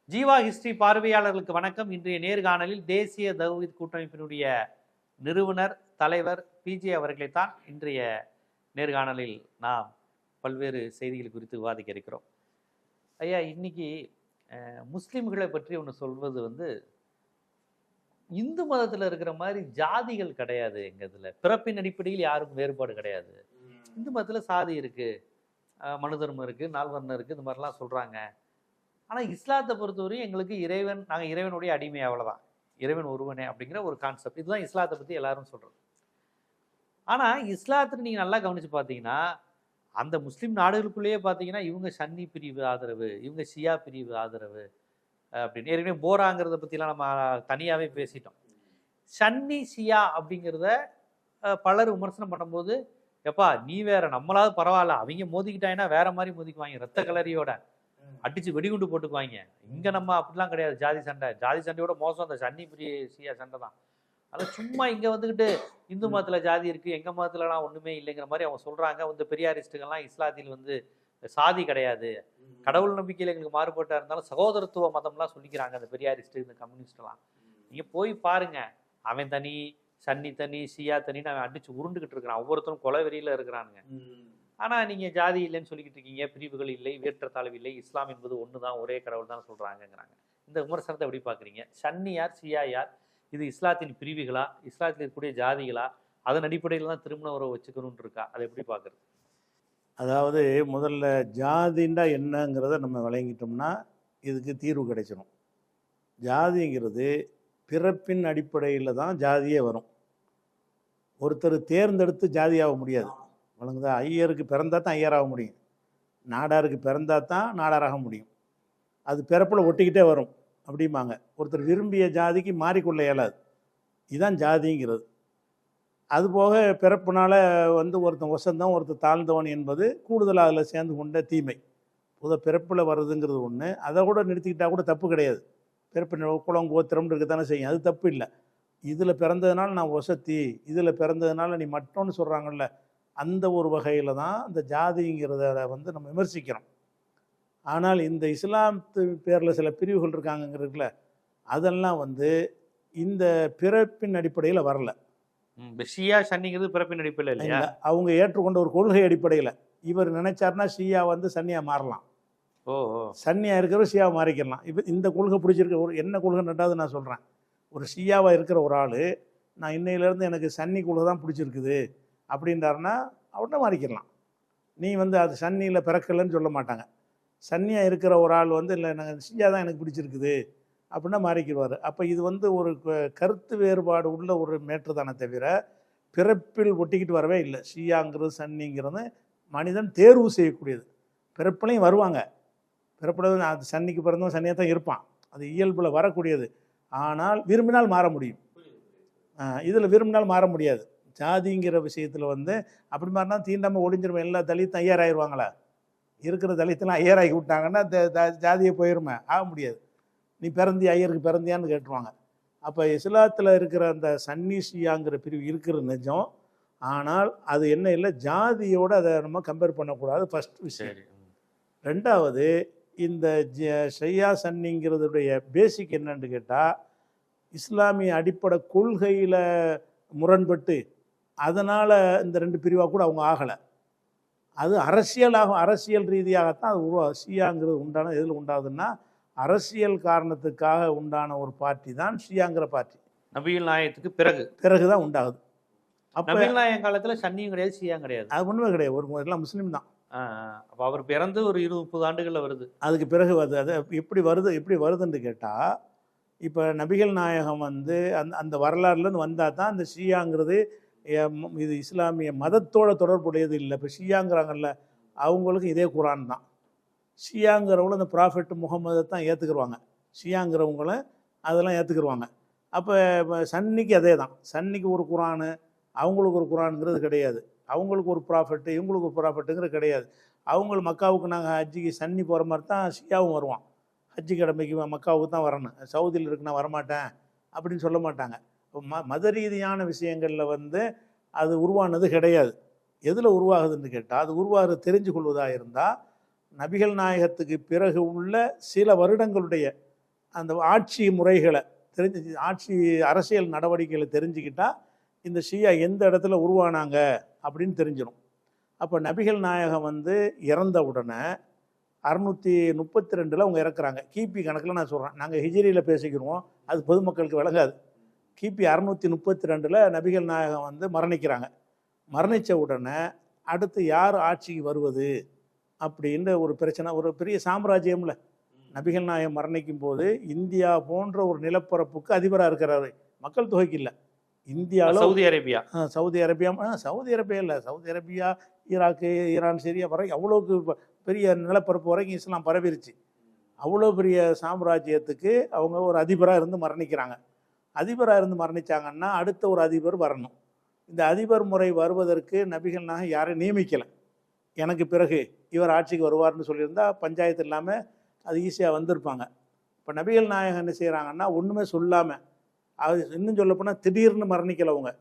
Jeeva history பார்வையாளர்களுக்கு வணக்கம். இன்றைய நேர்காணலில் தேசிய தௌஹீத் கூட்டமைப்பினுடைய நிறுவனர் தலைவர் பிஜே அவர்களைத்தான் இன்றைய நேர்காணலில் நாம் பல்வேறு செய்திகள் குறித்து விவாதிக்க இருக்கிறோம். ஐயா, இன்னைக்கு முஸ்லிம்களை பற்றி ஒன்று சொல்வது இந்து மதத்தில் இருக்கிற மாதிரி ஜாதிகள் கிடையாது. எங்கள் இதில் பிறப்பின் அடிப்படையில் யாருக்கும் வேறுபாடு கிடையாது. இந்து மதத்தில் சாதி இருக்குது, மனு தர்மம் இருக்குது, நால்வர்ணம் இருக்குது, இந்த மாதிரிலாம் சொல்கிறாங்க. ஆனால் இஸ்லாத்தை பொறுத்தவரையும் எங்களுக்கு இறைவன், நாங்கள் இறைவனுடைய அடிமை, அவ்வளோதான், இறைவன் ஒருவனே அப்படிங்கிற ஒரு கான்செப்ட். இதுதான் இஸ்லாத்தை பற்றி எல்லாரும் சொல்கிறது. ஆனால் இஸ்லாத்துக்கு நீங்கள் நல்லா கவனித்து பார்த்தீங்கன்னா, அந்த முஸ்லீம் நாடுகளுக்குள்ளேயே பார்த்தீங்கன்னா இவங்க சன்னி பிரிவு ஆதரவு, இவங்க ஷியா பிரிவு ஆதரவு அப்படின்னு. ஏற்கனவே போராங்கிறத பற்றிலாம் நம்ம தனியாகவே பேசிட்டோம். சன்னி ஷியா அப்படிங்கிறத பலர் விமர்சனம் பண்ணும்போது, எப்பா நீ வேற, நம்மளாவது பரவாயில்ல, அவங்க மோதிக்கிட்டாங்கன்னா வேற மாதிரி மோதிக்குவாங்க, ரத்த கலரியோட அடிச்சு வெடிகுண்டு போட்டுக்குவாங்க. இங்க நம்ம அப்படிலாம் கிடையாது. ஜாதி சண்டை, ஜாதி சண்டையோட மோசம் அந்த சன்னி பிரிய ஷியா சண்டை தான். அது சும்மா இங்க வந்துக்கிட்டு இந்து மதத்துல ஜாதி இருக்கு, எங்க மதத்துலலாம் ஒண்ணுமே இல்லைங்கிற மாதிரி அவங்க சொல்றாங்க. இந்த பெரியாரிஸ்டுகள்லாம் இஸ்லாத்தில் சாதி கிடையாது, கடவுள் நம்பிக்கையில் எங்களுக்கு மாறுபட்டா இருந்தாலும் சகோதரத்துவ மதம்லாம் சொல்லிக்கிறாங்க அந்த பெரியாரிஸ்ட், இந்த கம்யூனிஸ்ட்லாம். நீங்க போய் பாருங்க, அவன் தனி, சன்னி தனி, ஷியா தனின்னு அவன் அடிச்சு உருண்டுகிட்டு இருக்கிறான். ஒவ்வொருத்தரும் கொலை வெறியில இருக்கிறானுங்க. ஆனால் நீங்கள் ஜாதி இல்லைன்னு சொல்லிக்கிட்டு இருக்கீங்க, பிரிவுகள் இல்லை, வேற்றத்தாழ்வு இல்லை, இஸ்லாம் என்பது ஒன்று தான், ஒரே கடவுள் தான் சொல்கிறாங்கங்கிறாங்க. இந்த விமர்சனத்தை எப்படி பார்க்குறீங்க? சன்னி யார், ஷியா யார்? இது இஸ்லாத்தின் பிரிவுகளா, இஸ்லாத்தில் இருக்கக்கூடிய ஜாதிகளா, அதன் அடிப்படையில் தான் திருமண உறவு வச்சுக்கணும்னு இருக்கா? அதை எப்படி பார்க்குறது? அதாவது முதல்ல ஜாதின்னா என்னங்கிறத நம்ம விளங்கிட்டோம்னா இதுக்கு தீர்வு கிடைச்சிடும். ஜாதிங்கிறது பிறப்பின் அடிப்படையில் தான் ஜாதியே வரும். ஒருத்தர் தேர்ந்தெடுத்து ஜாதியாக முடியாது. வழங்குதா? ஐயருக்கு பிறந்தா தான் ஐயராக முடியும், நாடாருக்கு பிறந்தா தான் நாடாராக முடியும். அது பிறப்பில் ஒட்டிக்கிட்டே வரும் அப்படிம்பாங்க. ஒருத்தர் விரும்பிய ஜாதிக்கு மாறிக்கொள்ள இயலாது. இதுதான் ஜாதிங்கிறது. அதுபோக பிறப்புனால ஒருத்தன் வசந்தம், ஒருத்தர் தாழ்ந்தவன் என்பது கூடுதலாக அதில் சேர்ந்து கொண்ட தீமை. பிறப்பில் வர்றதுங்கிறது ஒன்று. அதை கூட நிறுத்திக்கிட்டால் கூட தப்பு கிடையாது. பிறப்பு குளம் கோத்திரம்னு இருக்கத்தானே செய்யும், அது தப்பு இல்லை. இதில் பிறந்ததுனால நான் வசத்தி, இதில் பிறந்ததுனால நீ மட்டோன்னு சொல்கிறாங்கல்ல, அந்த ஒரு வகையில் தான் இந்த ஜாதிங்கிறத நம்ம விமர்சிக்கிறோம். ஆனால் இந்த இஸ்லாத்து பேரில் சில பிரிவுகள் இருக்காங்கங்கிறதுல அதெல்லாம் இந்த பிறப்பின் அடிப்படையில் வரல. ஷியா சன்னிங்கிறது பிறப்பின் அடிப்படையில் இல்லையா? அவங்க ஏற்றுக்கொண்ட ஒரு கொள்கை அடிப்படையில். இவர் நினைச்சார்னா ஷியா சன்னியா மாறலாம், சன்னியா இருக்கிறவர் ஷியாவை மாறிக்கலாம். இப்போ இந்த கொள்கை பிடிச்சிருக்க ஒரு என்ன கொள்கை ரெண்டாவது நான் சொல்கிறேன். ஒரு ஷியாவாக இருக்கிற ஒரு ஆள், நான் இன்னையிலேருந்து எனக்கு சன்னி கொள்கை தான் பிடிச்சிருக்குது அப்படின்றாருன்னா அவர்கிட்ட மாறிக்கலாம். நீ அது சன்னியில் பிறக்கலைன்னு சொல்ல மாட்டாங்க. சன்னியாக இருக்கிற ஒரு ஆள் இல்லை நாங்கள் ஷியா தான் எனக்கு பிடிச்சிருக்குது அப்படின்னா மாறிக்கிடுவார். அப்போ இது ஒரு கருத்து வேறுபாடு உள்ள ஒரு மேற்று தானே தவிர பிறப்பில் ஒட்டிக்கிட்டு வரவே இல்லை. ஷியாங்கிறது சன்னிங்கிறது மனிதன் தேர்வு செய்யக்கூடியது. பிறப்பிலையும் வருவாங்க, பிறப்பில் அது சன்னிக்கு பிறந்தவன் சன்னியாக தான் இருப்பான், அது இயல்பில் வரக்கூடியது. ஆனால் விரும்பினால் மாற முடியும், இதில் விரும்பினால் மாற முடியாது. ஜாதிங்கிற விஷயத்தில் அப்படி மாதிரினா தீண்டாமல் ஒளிஞ்சிருவேன். எல்லா தலித்தும் ஐயராயிருவாங்களா? இருக்கிற தலித்தெல்லாம் ஐயராகி விட்டாங்கன்னா ஜாதியை போயிருமே, ஆக முடியாது. நீ பிறந்தி ஐயருக்கு பிறந்தியான்னு கேட்டுருவாங்க. அப்போ இஸ்லாத்தில் இருக்கிற அந்த சன்னி ஷியாங்கிற பிரிவு இருக்கிற நிஜம். ஆனால் அது என்ன இல்லை, ஜாதியோடு அதை நம்ம கம்பேர் பண்ணக்கூடாது, ஃபஸ்ட் விஷயம். ரெண்டாவது, இந்த ஷையா சன்னிங்கிறதுடைய பேசிக் என்னன்னு கேட்டால், இஸ்லாமிய அடிப்படை கொள்கையில் முரண்பட்டு அதனால் இந்த ரெண்டு பிரிவாக கூட அவங்க ஆகலை. அது அரசியல் ரீதியாகத்தான் அது ஷியாங்கிறது உண்டான. எதில் உண்டாகுதுன்னா அரசியல் காரணத்துக்காக உண்டான ஒரு பார்ட்டி தான் ஷியாங்கிற பார்ட்டி. நபிகள் நாயகத்துக்கு பிறகுதான் உண்டாகுது. அப்போ நபிகள் நாயகம் காலத்தில் சன்னியும் கிடையாது, ஷியாவும் கிடையாது, அது ஒன்றுமே கிடையாது. ஒரு எல்லாம் முஸ்லீம் தான். அப்போ அவர் பிறந்து ஒரு 20-30 ஆண்டுகளில் வருது. அதுக்கு பிறகு வருது. அது எப்படி வருதுன்னு கேட்டால், இப்போ நபிகள் நாயகம் அந்த வரலாறுலேருந்து வந்தால் தான் இந்த ஷியாங்கிறது இது இஸ்லாமிய மதத்தோட தொடர்புடையது இல்லை. இப்போ ஷியாங்கிறாங்கல்ல, அவங்களுக்கு இதே குரான் தான். ஷியாங்கிறவங்களும் அந்த ப்ராஃபெட் முகமதை தான் ஏற்றுக்குருவாங்க, ஷியாங்கிறவங்களும் அதெல்லாம் ஏற்றுக்குருவாங்க. அப்போ சன்னிக்கு அதே தான். சன்னிக்கு ஒரு குரானு, அவங்களுக்கு ஒரு குரானுங்கிறது கிடையாது. அவங்களுக்கு ஒரு ப்ராஃபெட்டு, இவங்களுக்கு ஒரு ப்ராஃபெட்டுங்கிறது கிடையாது. அவங்க மக்காவுக்கு நாங்கள் ஹஜ்ஜிக்கு சன்னி போகிற மாதிரி தான் ஷியாவும் வருவான். ஹஜ்ஜி கடமைக்கு மக்காவுக்கு தான் வரணும், சவுதியில் இருக்கு நான் வரமாட்டேன் அப்படின்னு சொல்ல மாட்டாங்க. மத ரீதியான விஷயங்களில் அது உருவானது கிடையாது. எதில் உருவாகுதுன்னு கேட்டால், அது உருவாகிறது தெரிஞ்சு கொள்வதாக இருந்தால் நபிகள் நாயகத்துக்கு பிறகு உள்ள சில வருடங்களுடைய அந்த ஆட்சி முறைகளை ஆட்சி அரசியல் நடவடிக்கைகளை தெரிஞ்சுக்கிட்டா இந்த ஷியா எந்த இடத்துல உருவானாங்க அப்படின்னு தெரிஞ்சிடும். அப்போ நபிகள் நாயகம் வந்து இறந்த உடனே 632 அவங்க இறக்குறாங்க. கிபி கணக்கில் நான் சொல்கிறேன், நாங்கள் ஹிஜ்ரியில் பேசிக்கிறோம், அது பொதுமக்களுக்கு விளங்காது. கிபி 632 நபிகள் நாயகம் வந்து மரணிக்கிறாங்க. மரணித்த உடனே அடுத்து யார் ஆட்சிக்கு வருவது அப்படின்ற ஒரு பிரச்சனை, ஒரு பெரிய சாம்ராஜ்யம்ல. நபிகள் நாயகம் மரணிக்கும் போது இந்தியா போன்ற ஒரு நிலப்பரப்புக்கு அதிபராக இருக்கிறாரு, மக்கள் தொகைக்கு இல்லை. இந்தியாவில் Saudi Arabia Saudi Arabia Saudi Arabia இல்லை, Saudi Arabia, Iraq, Iran, Syria வரைக்கும் அவ்வளோக்கு பெரிய நிலப்பரப்பு வரைக்கும் இஸ்லாம் பரவிருச்சு. அவ்வளோ பெரிய சாம்ராஜ்யத்துக்கு அவங்க ஒரு அதிபராக இருந்து மரணிக்கிறாங்க. அதிபராக இருந்து மரணித்தாங்கன்னா அடுத்த ஒரு அதிபர் வரணும். இந்த அதிபர் முறை வருவதற்கு நபிகள் நாயகம் யாரையும் நியமிக்கலை. எனக்கு பிறகு இவர் ஆட்சிக்கு வருவார்னு சொல்லியிருந்தா பஞ்சாயத்து இல்லாமல் அது ஈஸியாக வந்திருப்பாங்க. இப்போ நபிகள் நாயகம் என்ன செய்கிறாங்கன்னா ஒன்றுமே சொல்லாமல், அது இன்னும் சொல்லப்போனால் திடீர்னு மரணிக்கலவங்க,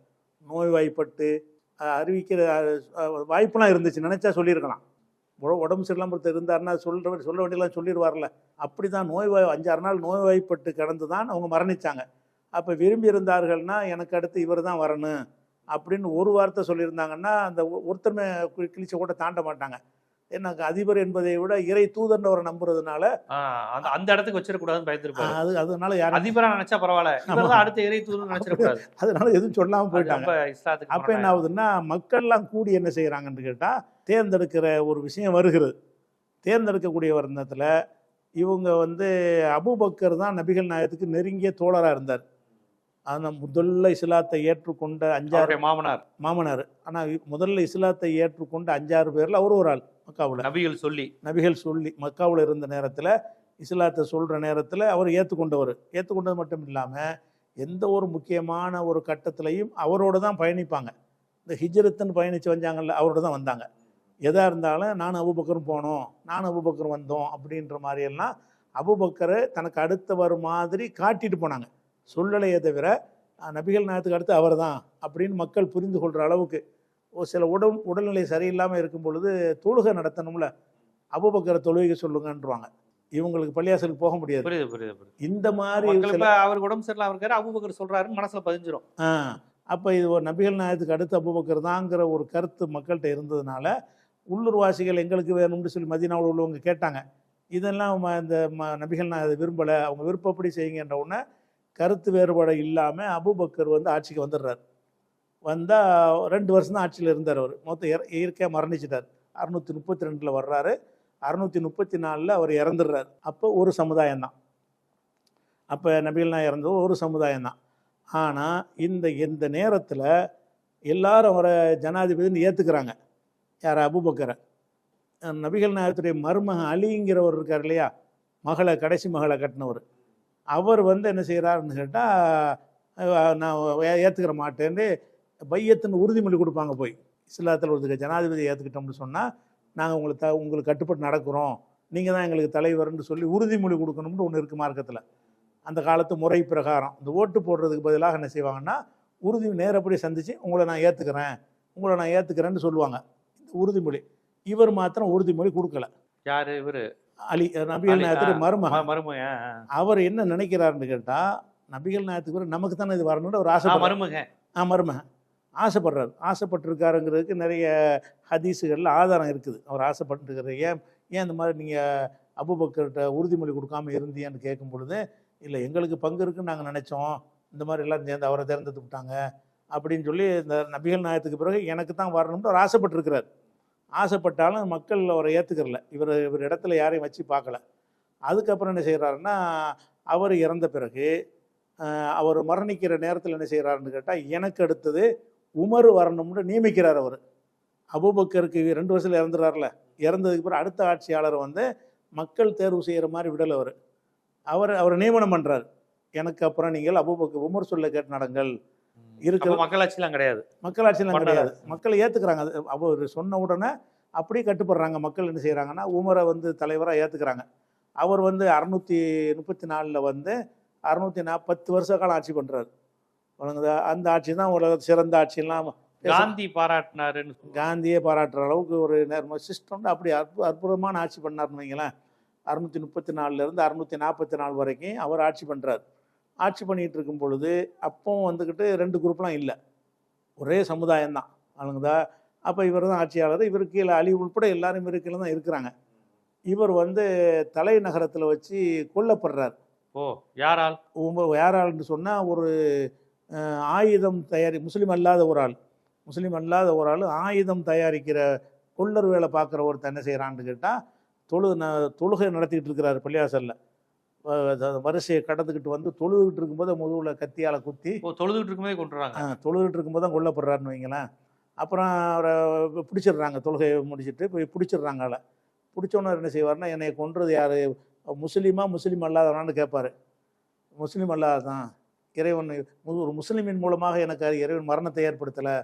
நோய்வாய்ப்பட்டு அறிவிக்கிற வாய்ப்பெலாம் இருந்துச்சு, நினச்சா சொல்லியிருக்கலாம். உடம்பு சரியில்லாமல் ஒருத்தர் இருந்தாருன்னா சொல்ல வேண்டியலாம் சொல்லிடுவார்ல. அப்படி தான் நோய்வாய் 5-6 நாள் நோய்வாய்ப்பட்டு கிடந்து தான் அவங்க மரணித்தாங்க. அப்போ விரும்பி இருந்தார்கள்னா எனக்கு அடுத்து இவர் தான் வரணும் அப்படின்னு ஒரு வார்த்தை சொல்லியிருந்தாங்கன்னா அந்த ஒருத்தருமே கிழிச்ச கூட தாண்ட மாட்டாங்க. எனக்கு அதிபர் என்பதை விட இறை தூதர்னவரை நம்புறதுனால அந்த இடத்துக்கு வச்சிடக்கூடாதுன்னு பயந்துருப்பாங்க. அதனால யாரும் அதிபரா நினைச்சா பரவாயில்ல, அடுத்த இறை தூதர் நினைச்சிடக்கூடாது, அதனால எதுவும் சொல்லாமல் போயிட்டாங்க. அப்போ என்ன ஆகுதுன்னா மக்கள்லாம் கூடி என்ன செய்கிறாங்கன்னு கேட்டால் தேர்ந்தெடுக்கிற ஒரு விஷயம் வருகிறது. தேர்ந்தெடுக்கக்கூடிய வருடத்தில் இவங்க வந்து அபூபக்கர் தான் நபிகள் நாயகத்துக்கு நெருங்கிய தோழராக இருந்தார். ஆனால் முதல்ல இஸ்லாத்தை ஏற்றுக்கொண்ட 5-6 மாமனார். ஆனால் முதல்ல இஸ்லாத்தை ஏற்றுக்கொண்ட 5-6 பேரில் அவர் ஒரு ஆள். மக்காவில் நபிகள் சொல்லி மக்காவில் இருந்த நேரத்தில் இஸ்லாத்தை சொல்கிற நேரத்தில் அவர் ஏற்றுக்கொண்டது மட்டும் இல்லாமல் எந்த ஒரு முக்கியமான ஒரு கட்டத்திலையும் அவரோடு தான் பயணிப்பாங்க. இந்த ஹிஜ்ரத்துன்னு பயணித்து வந்தாங்கல்ல, அவரோட தான் வந்தாங்க. எதாக இருந்தாலும் நான் அபூபக்கரும் போனோம், நான் அபூபக்கர் வந்தோம் அப்படின்ற மாதிரியெல்லாம் அபூபக்கரை தனக்கு அடுத்தவர் மாதிரி காட்டிட்டு போனாங்க. சொல்லலையே தவிர நபிகள் நாயகத்துக்கு அடுத்து அவர் தான் அப்படின்னு மக்கள் புரிந்து கொள்கிற அளவுக்கு. ஒரு சில உடல்நிலை சரியில்லாமல் இருக்கும் பொழுது தொழுகை நடத்தணும்ல, அபூபக்கரை தொழுகை சொல்லுங்கன்றாங்க. இவங்களுக்கு பள்ளியாசலுக்கு போக முடியாது. இந்த மாதிரி அவருக்கு உடம்பு சரியில்லாம இருக்காரு, அபூபக்கர் சொல்றாருன்னு மனசுல பதிஞ்சிரும். அப்போ இது ஒரு நபிகள் நாயகத்துக்கு அடுத்து அபூபக்கர் தாங்கிற ஒரு கருத்து மக்கள்கிட்ட இருந்ததுனால உள்ளூர்வாசிகள் எங்களுக்கு வேணும்னு சொல்லி மதீனாவில் உள்ளவங்க கேட்டாங்க. இதெல்லாம் இந்த நபிகள் நாயகத்தை விரும்பலை, அவங்க விருப்பப்படி செய்யுங்கன்ற உடனே கருத்து வேறுபாடு இல்லாமல் அபூபக்கர் வந்து ஆட்சிக்கு வந்துடுறார். வந்தால் 2 வருஷம் தான் ஆட்சியில் இருந்தார். அவர் மொத்தம் இயற்கையாக மரணிச்சிட்டார். 632 வர்றாரு, 634 அவர் இறந்துடுறார். அப்போ ஒரு சமுதாயம் தான். அப்போ நபிகள்லாம் இறந்தது ஒரு சமுதாயம் தான். ஆனால் இந்த நேரத்தில் எல்லாரும் அவரை ஜனாதிபதினு ஏற்றுக்கிறாங்க. யார்? அபூபக்கரை. நபிகள் நாயகத்துடைய மருமகன் அலிங்கிறவர் இருக்கார் இல்லையா, கடைசி மகளை கட்டினவர், அவர் வந்து என்ன செய்கிறாருன்னு கேட்டால் நான் ஏற்றுக்கிற மாட்டேன்னு பையத்துன்னு உறுதிமொழி கொடுப்பாங்க. போய் இஸ்லாத்தில் ஒரு ஜனாதிபதி ஏற்றுக்கிட்டோம்னு சொன்னால் நாங்கள் உங்களுக்கு கட்டுப்பட்டு நடக்கிறோம், நீங்கள் தான் எங்களுக்கு தலைவர்னு சொல்லி உறுதிமொழி கொடுக்கணும்னு ஒன்று இருக்குது மார்க்கத்தில். அந்த காலத்து முறை பிரகாரம் இந்த ஓட்டு போடுறதுக்கு பதிலாக என்ன செய்வாங்கன்னா உறுதி நேரப்படி சந்தித்து உங்களை நான் ஏற்றுக்கிறேன்னு சொல்லுவாங்க. இந்த உறுதிமொழி இவர் மாத்திரம் உறுதிமொழி கொடுக்கல. யார்? இவர் அலி, நபிகள் நாயகத்துடைய மருமகன். அவர் என்ன நினைக்கிறாருன்னு கேட்டால் நபிகள் நாயகத்துக்கு நமக்கு தானே இது வரணும்னு ஒரு மருமகன் ஆசைப்படுறாரு. ஆசைப்பட்டிருக்காருங்கிறதுக்கு நிறைய ஹதீஸுகளில் ஆதாரம் இருக்குது. அவர் ஆசைப்பட்டுருக்கிற ஏன் இந்த மாதிரி நீங்கள் அபூபக்கர்கிட்ட உறுதிமொழி கொடுக்காமல் இருந்தீங்கன்னு கேட்கும் பொழுது, இல்லை எங்களுக்கு பங்கு இருக்குன்னு நாங்கள் நினச்சோம், இந்த மாதிரி எல்லோரும் சேர்ந்து அவரை தேர்ந்தெடுத்து விட்டாங்க அப்படின்னு சொல்லி இந்த நபிகள் நாயகத்துக்கு பிறகு எனக்கு தான் வரணும்னு அவர் ஆசைப்பட்டிருக்கிறார். ஆசைப்பட்டாலும் மக்கள் அவரை ஏற்றுக்கிறல, இவர் இடத்துல யாரையும் வச்சு பார்க்கல. அதுக்கப்புறம் என்ன செய்கிறாருன்னா அவர் இறந்த பிறகு அவர் மரணிக்கிற நேரத்தில் என்ன செய்கிறாருன்னு கேட்டால் எனக்கு அடுத்தது உமர் வரணும்னு நியமிக்கிறார். அவர் அபூபக்கருக்கு 2 வருஷத்தில் இறந்துறாருல, இறந்ததுக்கு பிறகு அடுத்த ஆட்சியாளர் வந்து மக்கள் தேர்வு செய்கிற மாதிரி விடலை. அவர் நியமனம் பண்ணுறார். எனக்கு அப்புறம் நீங்கள் அபூபக்கர் உமர் சொல்ல கேட்டு நடங்கள். இருக்கிற மக்களாட்சியெலாம் கிடையாது, மக்களை ஏற்றுக்கிறாங்க. அது அவர் சொன்ன உடனே அப்படியே கட்டுப்படுறாங்க. மக்கள் என்ன செய்கிறாங்கன்னா உமரை வந்து தலைவராக ஏற்றுக்கிறாங்க. அவர் வந்து 634 வந்து 610 வருஷ காலம் ஆட்சி பண்ணுறாரு. அந்த ஆட்சி தான் உலக சிறந்த ஆட்சியெல்லாம் காந்தியே பாராட்டுற அளவுக்கு ஒரு சிஸ்டம் அப்படி அற்புதமான ஆட்சி பண்ணார்னு வைங்களேன். 634 644 வரைக்கும் அவர் ஆட்சி பண்ணுறார். ஆட்சி பண்ணிகிட்டு இருக்கும் பொழுது அப்பவும் வந்துக்கிட்டு 2 குரூப்லாம் இல்லை, ஒரே சமுதாயம் தான் ஆளுங்கதா. அப்போ இவர் தான் ஆட்சியாளர். இவருக்கு கீழே அலி உட்பட எல்லாரும் இவருக்கு கீழே தான் இருக்கிறாங்க. இவர் வந்து தலைநகரத்தில் வச்சு கொல்லப்படுறார். ஓ, யாரால்? யாரால்னு சொன்னால் ஒரு ஆயுதம் முஸ்லீம் அல்லாத ஒரு ஆள் ஆயுதம் தயாரிக்கிற கொள்ளர் வேலை பார்க்குற ஒருத்தர் என்ன செய்கிறான்னு கேட்டால் தொழுகை நடத்திக்கிட்டு இருக்கிறாரு பள்ளியாசலில். வரிசையை கடந்துக்கிட்டு வந்து தொழுதுகிட்டு இருக்கும்போது முதுகில் கத்தியால் குத்தி தொழுதுகிட்டு இருக்கும்போதே கொண்டுறாங்க. தொழுதுகிட்டு இருக்கும்போது தான் கொல்லப்படுறாருன்னு வைங்களேன். அப்புறம் அவரை பிடிச்சிடுறாங்க, தொழுகையை முடிச்சுட்டு போய் பிடிச்சிடுறாங்க. ஆளை பிடிச்சோன்னு என்ன செய்வார்னா, என்னை கொன்றது யார், முஸ்லீம் அல்லாதவனான்னு கேட்பார். முஸ்லீம் அல்லாதான், இறைவன் ஒரு முஸ்லீமின் மூலமாக எனக்கு இறைவன் மரணத்தை ஏற்படுத்தலை,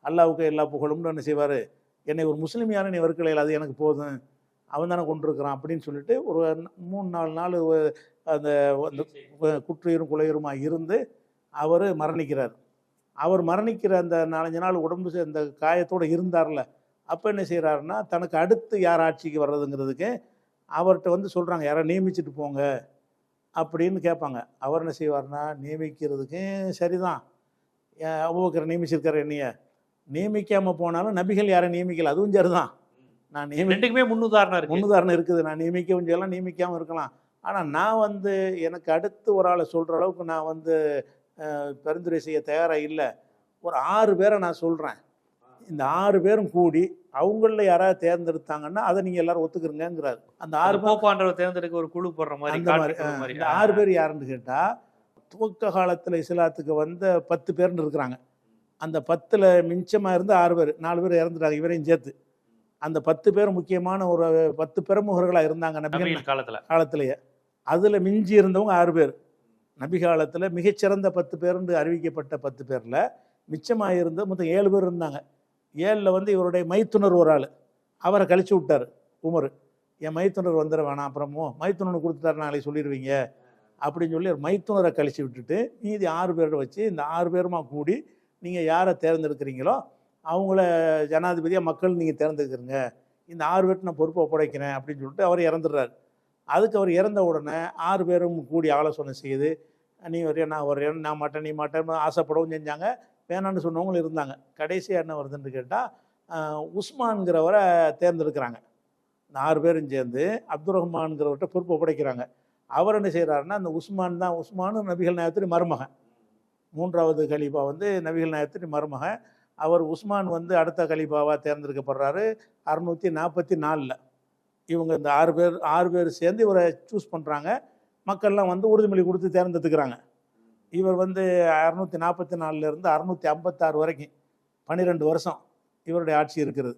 அல்லாவுக்கு எல்லா புகழும்னு என்ன செய்வார், என்னை ஒரு முஸ்லீம் யாரும் நீ வறுக்கலையில், அது எனக்கு போதும், அவன் தானே கொண்டிருக்கிறான் அப்படின்னு சொல்லிட்டு ஒரு 3-4 நாள் அந்த குற்றுயிரும் குலையுருமாக இருந்து அவர் மரணிக்கிறார். அவர் மரணிக்கிற அந்த 4-5 நாள் உடம்பு அந்த காயத்தோடு இருந்தார்ல, அப்போ என்ன செய்கிறாருன்னா, தனக்கு அடுத்து யார் ஆட்சிக்கு வர்றதுங்கிறதுக்கு அவர்கிட்ட வந்து சொல்கிறாங்க, யாரை நியமிச்சுட்டு போங்க அப்படின்னு கேட்பாங்க. அவர் என்ன செய்வார்னா, நியமிக்கிறதுக்கு சரிதான், அபூபக்கர் நியமிச்சிருக்காரு, என்னைய நியமிக்காமல் போனாலும் நபிகள் யாரை நியமிக்கல, அதுவும் சரிதான். நான் ரெண்டுக்குமே முன்னுதாரணம் இருக்குது. நான் நியமிக்கவும் செய்யலாம், நியமிக்காமல் இருக்கலாம். ஆனால் நான் வந்து எனக்கு அடுத்து ஒரு ஆளை சொல்கிற அளவுக்கு நான் வந்து பரிந்துரை செய்ய தயாராக இல்லை. ஒரு 6 பேரை நான் சொல்கிறேன், இந்த 6 பேரும் கூடி அவங்களில் யாராவது தேர்ந்தெடுத்தாங்கன்னா அதை நீங்கள் எல்லாரும் ஒத்துக்கிறங்கிறாரு. அந்த 6 போப்பாண்டவர் தேர்ந்தெடுக்க ஒரு குழு போடுற மாதிரி. இந்த 6 பேர் யாருன்னு கேட்டால், துவக்க காலத்தில் இஸ்லாத்துக்கு வந்த 10 பேர்னு இருக்கிறாங்க. அந்த 10ல் மிச்சமாக இருந்து 6 பேர், 4 பேர் இறந்துட்டாங்க இவரையும் சேர்த்து. அந்த 10 பேர் முக்கியமான ஒரு 10 பிரமுகர்களாக இருந்தாங்க நபிகள் காலத்திலேயே. அதில் மிஞ்சி இருந்தவங்க 6 பேர். நபி காலத்தில் மிகச்சிறந்த 10 பேர்னு அறிவிக்கப்பட்ட 10 பேரில் மிச்சமாக இருந்த மொத்தம் 7 பேர் இருந்தாங்க. 7ல் வந்து இவருடைய மைத்துனர் ஒரு ஆள், அவரை கழிச்சு விட்டார் உமர். என் மைத்துனர் வந்துட வேணாம், அப்புறமோ மைத்துனரை கொடுத்துட்டாரு நாளைக்கு சொல்லிடுவீங்க அப்படின்னு சொல்லி மைத்துனரை கழிச்சு விட்டுட்டு மீதி 6 பேரை வச்சு இந்த 6 பேருமா கூடி நீங்கள் யாரை தேர்ந்தெடுக்கிறீங்களோ அவங்கள ஜனாதிபதியாக மக்கள் நீங்கள் தேர்ந்தெடுக்கிறீங்க, இந்த 6 பேர்ட்டு நான் பொறுப்பை ஒப்படைக்கிறேன் அப்படின்னு சொல்லிட்டு அவர் இறந்துடுறாரு. அதுக்கு அவர் இறந்த உடனே 6 பேரும் கூடி ஆலோசனை செய்து, நீ வரையா நான் வரையன், நான் மாட்டேன் நீ மாட்டேன் ஆசைப்படவும் செஞ்சாங்க, வேணான்னு சொன்னவங்களும் இருந்தாங்க. கடைசியாக என்ன வருதுன்னு கேட்டால், உஸ்மான்கிறவரை தேர்ந்தெடுக்கிறாங்க. இந்த 6 பேரும் சேர்ந்து அப்துல் ரஹ்மான்கிறவர்கிட்ட பொறுப்பு ஒப்படைக்கிறாங்க. அவர் என்ன செய்கிறாருன்னா, அந்த உஸ்மானும் நபிகள் நாயகத்தின் மருமகன், 3வது கலீஃபா வந்து நபிகள் நாயகத்தின் மருமகன். அவர் உஸ்மான் வந்து அடுத்த கலீஃபாவாக தேர்ந்தெடுக்கப்படுறாரு 644. இவங்க இந்த 6 பேர் சேர்ந்து இவரை சூஸ் பண்ணுறாங்க. மக்கள்லாம் வந்து உறுதிமொழி கொடுத்து தேர்ந்தெடுத்துக்கிறாங்க. இவர் வந்து 644 656 வரைக்கும் 12 வருஷம் இவருடைய ஆட்சி இருக்கிறது.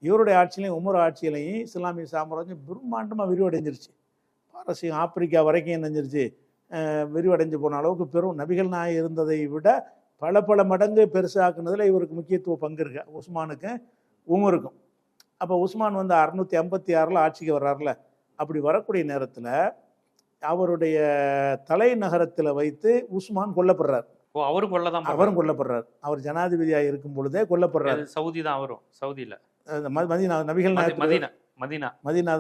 இவருடைய ஆட்சியிலையும் உமர் ஆட்சியிலையும் இஸ்லாமிய சாம்ராஜ்யம் பிரம்மாண்டமாக விரிவடைஞ்சிருச்சு. பாரசீகம் ஆப்பிரிக்கா வரைக்கும் என்னஞ்சிருச்சு, விரிவடைஞ்சு போன அளவுக்கு பெரும் நபிகள் நாயகம் இருந்ததை விட பல மடங்கு பெருசாக்குனதில் இவருக்கு முக்கியத்துவ பங்கு இருக்கு, உஸ்மானுக்கும் உமருக்கும். அப்போ உஸ்மான் வந்து 656 ஆட்சிக்கு வர்றாருல, அப்படி வரக்கூடிய நேரத்தில் அவருடைய தலைநகரத்தில் வைத்து உஸ்மான் கொல்லப்படுறார். அவரும் கொல்லப்படுறார். அவர் ஜனாதிபதியாக இருக்கும் பொழுதே கொல்லப்படுறார். சவுதி தான் அவரும், சவுதியில் மதீனா, நபிகள் நாயகம் மதீனா,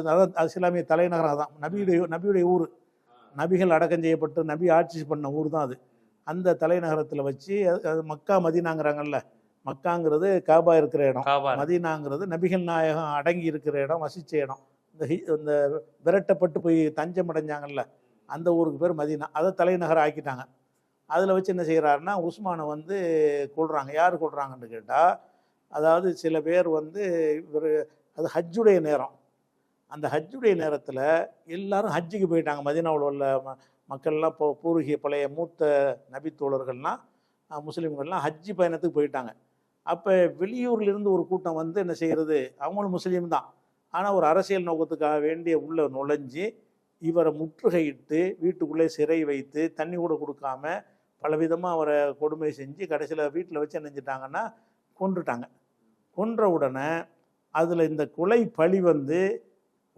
அதாவது இஸ்லாமிய தலைநகரம் தான், நபியுடைய ஊர், நபிகள் அடக்கம் செய்யப்பட்டு நபி ஆட்சி பண்ண ஊர் தான் அது. அந்த தலைநகரத்தில் வச்சு, மக்கா மதீனாங்கிறாங்கல்ல, மக்காங்கிறது காபா இருக்கிற இடம், மதீனாங்கிறது நபிகள் நாயகம் அடங்கி இருக்கிற இடம், வசித்த இடம். இந்த விரட்டப்பட்டு போய் தஞ்சம் அடைஞ்சாங்கல்ல, அந்த ஊருக்கு பேர் மதீனா. அதை தலைநகரம் ஆக்கிட்டாங்க. அதில் வச்சு என்ன செய்கிறாருன்னா, உஸ்மானை வந்து கொள்கிறாங்க. யார் கொள்கிறாங்கன்னு கேட்டால், அதாவது சில பேர் வந்து இவர், அது ஹஜ்ஜுடைய நேரம், அந்த ஹஜ்ஜுடைய நேரத்தில் எல்லாரும் ஹஜ்ஜுக்கு போயிட்டாங்க. மதீனாவில் உள்ள மக்கள்லாம் இப்போ பூர்வீக பழைய மூத்த நபித்தோழர்கள்லாம் முஸ்லீம்கள்லாம் ஹஜ்ஜி பயணத்துக்கு போயிட்டாங்க. அப்போ வெளியூர்லேருந்து ஒரு கூட்டம் வந்து என்ன செய்கிறது, அவங்களும் முஸ்லீம் தான், ஆனால் ஒரு அரசியல் நோக்கத்துக்காக வேண்டிய உள்ள நுழைஞ்சி இவரை முற்றுகையிட்டு வீட்டுக்குள்ளே சிறை வைத்து தண்ணி கூட கொடுக்காம பலவிதமாக அவரை கொடுமை செஞ்சு கடைசியில் வீட்டில் வச்சு என்ன செஞ்சிட்டாங்கன்னா கொன்றுட்டாங்க. கொன்ற உடனே அதில் இந்த கொலை பழி வந்து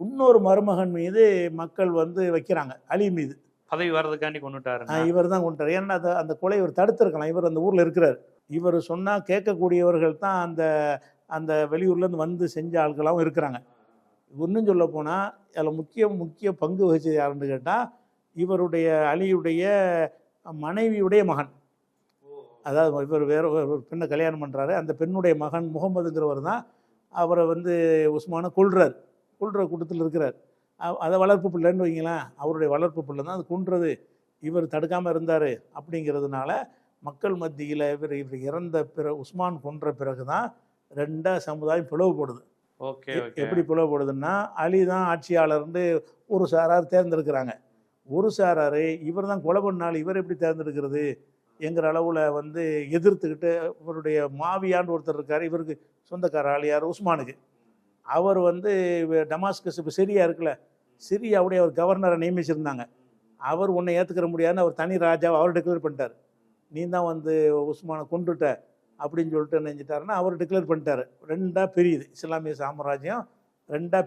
இன்னொரு மருமகன் மீது மக்கள் வந்து வைக்கிறாங்க, அலி மீது. பதவி வர்றதுக்காண்டி கொண்டுட்டாரு, இவர் தான் கொண்டுட்டார். ஏன்னா அந்த கொலை இவர் தடுத்திருக்கலாம், இவர் அந்த ஊரில் இருக்கிறார். இவர் சொன்னால் கேட்கக்கூடியவர்கள் தான் அந்த வெளியூர்லேருந்து வந்து செஞ்ச ஆட்களாகவும் இருக்கிறாங்க. இன்னும் சொல்ல போனால் அதில் முக்கிய பங்கு வகிச்சது யாருன்னு கேட்டால் இவருடைய அலியுடைய மனைவியுடைய மகன். அதாவது இவர் வேற ஒரு பெண்ணை கல்யாணம் பண்ணுறாரு. அந்த பெண்ணுடைய மகன் முகமதுங்கிறவர் தான் அவரை வந்து உஸ்மானை கொள்கிற கூட்டத்தில் இருக்கிறார். அதை வளர்ப்பு பிள்ளைன்னு வைங்களேன், அவருடைய வளர்ப்பு பிள்ளை தான் அது கொன்றது. இவர் தடுக்காமல் இருந்தார். அப்படிங்கிறதுனால மக்கள் மத்தியில் இவர் இறந்த உஸ்மான் கொன்ற பிறகு தான் ரெண்டாக சமுதாயம் பிளவுபடுது. ஓகே. எப்படி பிளவுபடுதுன்னா, அலி தான் ஆட்சியாளர்னு ஒரு சாரார் தேர்ந்தெடுக்கிறாங்க. ஒரு சாரார் இவர் தான் கொலை பண்ணாலும் இவர் எப்படி தேர்ந்தெடுக்கிறது என்கிற அளவில் வந்து எதிர்த்துக்கிட்டு இவருடைய மாவியான்னு ஒருத்தர் இருக்கார். இவருக்கு சொந்தக்கார ஆளியார் உஸ்மானுக்கு. அவர் வந்து டமாஸ்கஸ் இப்போ சிரியா இருக்குல்ல, சிரியாவுடைய அவர் கவர்னரை நியமிச்சிருந்தாங்க. அவர் உன்னை ஏற்றுக்கிற முடியாதுன்னு அவர் தனி ராஜாவை அவர் டிக்ளேர் பண்ணிட்டார். நீ தான் வந்து உஸ்மானை கொண்டுட்ட அப்படின்னு சொல்லிட்டு நினைச்சிட்டாருன்னா அவர் டிக்ளேர் பண்ணிட்டார். ரெண்டாக பிரியுது இஸ்லாமிய சாம்ராஜ்யம், ரெண்டாக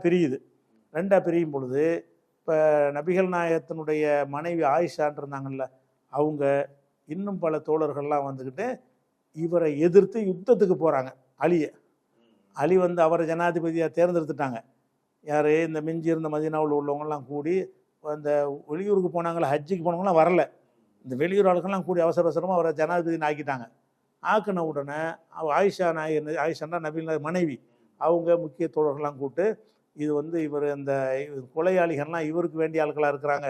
பிரியும் பொழுது இப்போ நபிகள் நாயகத்தினுடைய மனைவி ஆயிஷான் இருந்தாங்கல்ல, அவங்க இன்னும் பல தோழர்கள்லாம் வந்துக்கிட்டு இவரை எதிர்த்து யுத்தத்துக்கு போகிறாங்க. அலி வந்து அவரை ஜனாதிபதியாக தேர்ந்தெடுத்துட்டாங்க. யார் இந்த மிஞ்சி இருந்த மதீனாவில் உள்ளவங்கலாம் கூடி அந்த வெளியூருக்கு போனாங்களே, ஹஜ்ஜுக்கு போனவங்களாம் வரல. இந்த வெளியூர் ஆளுக்கெல்லாம் கூடி அவசரமாக அவரை ஜனாதிபதினு ஆக்கிட்டாங்க. ஆக்கின உடனே ஆயிஷான்னா நபிகள் மனைவி, அவங்க முக்கிய தோழர்கள்லாம் கூப்பிட்டு இது வந்து இவர் இந்த கொலையாளிகள்லாம் இவருக்கு வேண்டிய ஆட்களாக இருக்கிறாங்க,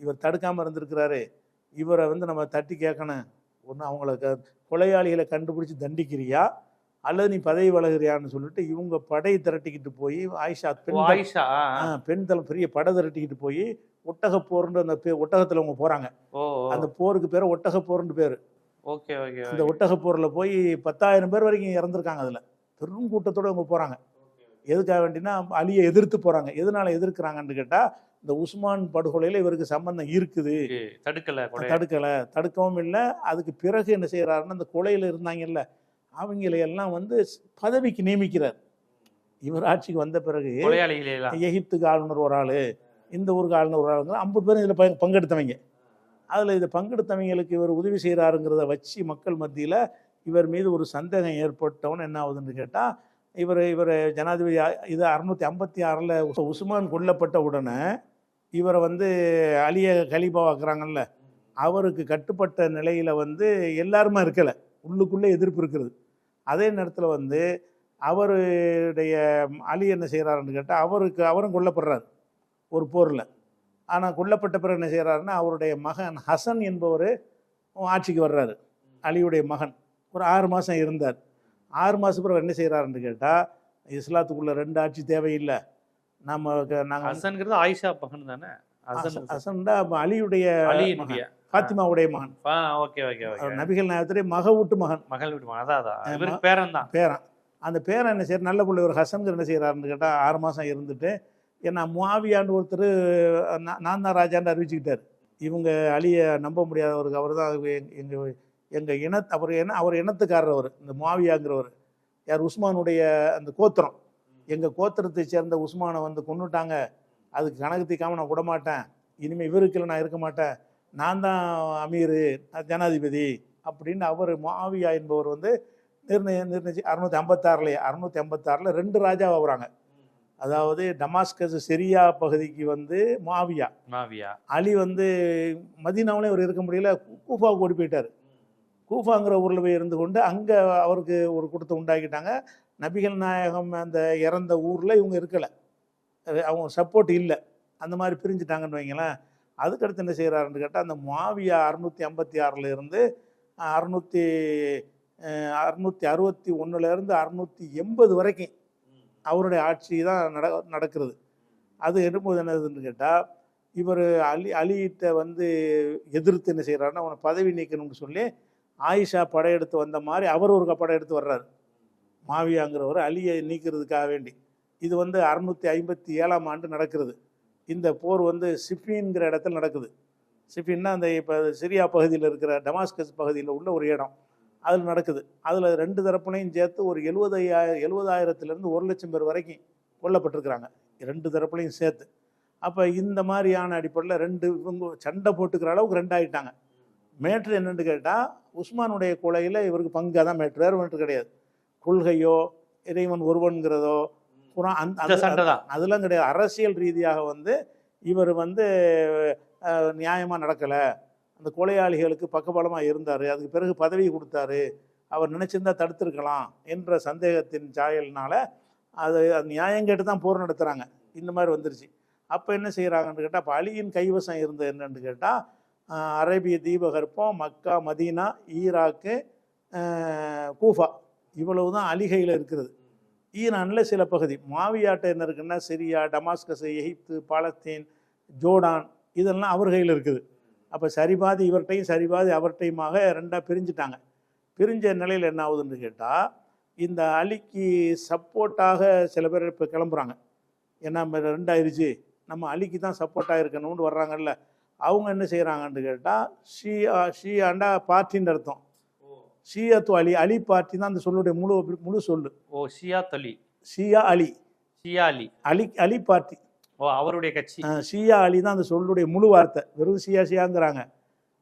இவர் தடுக்காமல் இருந்திருக்கிறாரு, இவரை வந்து நம்ம தட்டி கேட்கணும். ஒன்று அவங்கள கொலையாளிகளை கண்டுபிடிச்சி தண்டிக்கிறியா அல்லது நீ பதவி வளர்கிறியான்னு சொல்லிட்டு இவங்க படை திரட்டிக்கிட்டு போய் ஆயிஷா பெண் தளம் பெரிய படை திரட்டிக்கிட்டு போய் ஒட்டகப்போர்ன்ற அந்த ஒட்டகத்தில் அவங்க போகிறாங்க. அந்த போருக்கு பேர் ஒட்டகப்போர்னு பேர். அந்த ஒட்டகப்போரில் போய் 10,000 பேர் வரைக்கும் இறந்துருக்காங்க. அதில் பெரும் கூட்டத்தோடு அவங்க போகிறாங்க. எதுக்காக வேண்டினா அலியை எதிர்த்து போகிறாங்க. எதனால எதிர்க்கிறாங்கன்னு கேட்டால், இந்த உஸ்மான் படுகொலையில் இவருக்கு சம்பந்தம் இருக்குது, தடுக்கவும் இல்லை. அதுக்கு பிறகு என்ன செய்கிறாருன்னா, அந்த கொலையில் இருந்தாங்கல்ல அவங்களையெல்லாம் வந்து பதவிக்கு நியமிக்கிறார். இவர் ஆட்சிக்கு வந்த பிறகு எகிப்துக்கு ஆளுநர் ஒரு ஆள், இந்த ஊருக்கு ஆளுநர் ஒரு ஆளுங்கிற 50 பேரும் இதில் பங்கெடுத்தவங்க. அதில் இதை பங்கெடுத்தவங்களுக்கு இவர் உதவி செய்கிறாருங்கிறத வச்சு மக்கள் மத்தியில் இவர் மீது ஒரு சந்தேகம் ஏற்பட்டவன் என்ன ஆகுதுன்னு கேட்டால், இவர் ஜனாதிபதி இது 656 உஸ்மான் கொல்லப்பட்ட உடனே இவரை வந்து அலியை கலீஃபாவாக்குறாங்கல்ல, அவருக்கு கட்டுப்பட்ட நிலையில் வந்து எல்லாருமே இருக்கலை, உள்ளுக்குள்ளே எதிர்ப்பு இருக்கிறது. அதே நேரத்தில் வந்து அவருடைய அலி என்ன செய்கிறாருன்னு கேட்டால், அவரும் கொல்லப்படுறார் ஒரு போரில். ஆனால் கொல்லப்பட்ட பிறகு என்ன செய்கிறாருன்னா, அவருடைய மகன் ஹசன் என்பவர் ஆட்சிக்கு வர்றாரு. அலியுடைய மகன் ஒரு 6 மாதம் இருந்தார். 6 மாதம் பிறகு என்ன செய்கிறாருன்னு கேட்டால், இஸ்லாத்துக்குள்ள 2 ஆட்சி தேவையில்லை, நாங்கள் ஹசன்கிறது ஆயிஷா மகன் தானே, ஹசன்டா அலியுடைய ஃபாத்திமாவுடைய மகன். நபிகள் நாயகத்துடைய மகள் வீட்டு மகன், பேரன். அந்த பேரன் என்ன செய்யற நல்ல பிள்ளை ஒரு ஹசன்கிற என்ன செய்கிறாருன்னு கேட்டால், 6 மாதம் இருந்துட்டு ஏன்னா முஆவியான்னு ஒருத்தர் நான் தான் ராஜான்னு அறிவிச்சுக்கிட்டார். இவங்க அலியை நம்ப முடியாதவருக்கு, அவர் தான் எங்கள் அவர் இனத்துக்காரர். அவர் இந்த முஆவியாங்கிறவர் யார், உஸ்மானுடைய அந்த கோத்திரம், எங்கள் கோத்திரத்தை சேர்ந்த உஸ்மானை வந்து கொன்னுட்டாங்க, அதுக்கு கணக்கு தீக்காமல் நான் விடமாட்டேன், இனிமேல் இவருக்கு நான் இருக்க மாட்டேன், நான் தான் அமீர் ஜனாதிபதி அப்படின்னு அவர் முஆவியா என்பவர் வந்து நிர்ணயிச்சு 656 2 ராஜா ஆகுறாங்க. அதாவது டமாஸ்கஸ் சிரியா பகுதிக்கு வந்து முஆவியா, அலி வந்து மதீனாவிலே அவர் இருக்க முடியல, கூஃபாவுக்கு ஓடி போயிட்டார். கூஃபாங்கிற ஊரில் போய் இருந்து கொண்டு அங்கே அவருக்கு ஒரு கூட்டத்தை உண்டாக்கிட்டாங்க. நபிகள் நாயகம் அந்த இறந்த ஊரில் இவங்க இருக்கலை, அவங்க சப்போர்ட் இல்லை, அந்த மாதிரி பிரிஞ்சுட்டாங்கன்னு வைங்களேன். அதுக்கடுத்து என்ன செய்கிறாருன்னு கேட்டால், அந்த முஆவியா 656 இருந்து 661 680 வரைக்கும் அவருடைய ஆட்சி தான் நடக்கிறது. அது எடுக்கும்போது என்னதுன்னு கேட்டால், இவர் அலிகிட்ட வந்து எதிர்த்து என்ன செய்கிறாருன்னா, அவனை பதவி நீக்கணும்னு சொல்லி ஆயிஷா படையெடுத்து வந்த மாதிரி அவர் ஒரு படையெடுத்து வர்றாரு. மாவியாங்கிறவர் அலியை நீக்கிறதுக்காக வேண்டி. இது வந்து 657 ஆண்டு நடக்கிறது. இந்த போர் வந்து சிஃபின்கிற இடத்துல நடக்குது. சிஃபின்னா அந்த இப்போ சிரியா பகுதியில் இருக்கிற டமாஸ்கஸ் பகுதியில் உள்ள ஒரு இடம், அதில் நடக்குது. அதில் 2 தரப்புனையும் சேர்த்து ஒரு 70,000 1 லட்சம் பேர் வரைக்கும் கொல்லப்பட்டிருக்கிறாங்க, 2 தரப்புலையும் சேர்த்து. அப்போ இந்த மாதிரியான அடிப்படையில் 2 இவங்க சண்டை போட்டுக்கிற அளவுக்கு 2 ஆகிட்டாங்க. மேட்ரு என்னென்னு கேட்டால், உஸ்மானுடைய கொலையில் இவருக்கு பங்காக தான் மேட்ரு, வேறு மேட்ரு கிடையாது. கொள்கையோ இறைவன் ஒருவன்கிறதோ குரான் இந்த சண்டை தான். அதெல்லாம் கிடையாது. அரசியல் ரீதியாக வந்து இவர் வந்து நியாயமாக நடக்கலை, அந்த கொலையாளிகளுக்கு பக்கபலமாக இருந்தார், அதுக்கு பிறகு பதவி கொடுத்தாரு, அவர் நினச்சிருந்தா தடுத்திருக்கலாம் என்ற சந்தேகத்தின் சாயல்னால அது நியாயம் கேட்டு தான் போர் நடத்துகிறாங்க. இந்த மாதிரி வந்துருச்சு. அப்போ என்ன செய்கிறாங்கன்னு கேட்டால், இப்போ அலியின் கைவசம் இருந்தது என்னன்னு கேட்டால், அரேபிய தீபகற்பம், மக்கா, மதீனா, ஈராக்கு, கூஃபா, இவ்வளவு தான் அலிகையில் இருக்கிறது. ஈரானில் சில பகுதி, மாவியாட்ட என்ன இருக்குன்னா சிரியா, டமாஸ்கஸ், எகிப்து, பாலஸ்தீன், ஜோர்டான், இதெல்லாம் அவர் கையில் இருக்குது. அப்போ சரிபாதி இவர்கிட்டையும் சரிபாதி அவர்கிட்டையுமாக ரெண்டாக பிரிஞ்சுட்டாங்க. பிரிஞ்ச நிலையில் என்ன ஆகுதுன்னு கேட்டால், இந்த அலிக்கு சப்போர்ட்டாக சில பேர் இப்போ கிளம்புறாங்க. ஏன்னா ரெண்டாயிருச்சு, நம்ம அலிக்கு தான் சப்போர்ட்டாக இருக்கணும்னு வர்றாங்கல்ல, அவங்க என்ன செய்கிறாங்கன்னு கேட்டால், ஷியாண்டா பார்ட்டின்னு அர்த்தம். ஷியாத்து அலி, அலி பார்ட்டி தான் அந்த சொல்லுடைய முழு சொல்லு. ஓ, ஷியாத் அலி, ஷியா அலி, ஷியா அலி, அலி பார்ட்டி. ஓ, அவருடைய கட்சி. ஷியா அலி தான் அந்த சொல்லுடைய முழு வார்த்தை. வெறும் ஷியாங்கிறாங்க.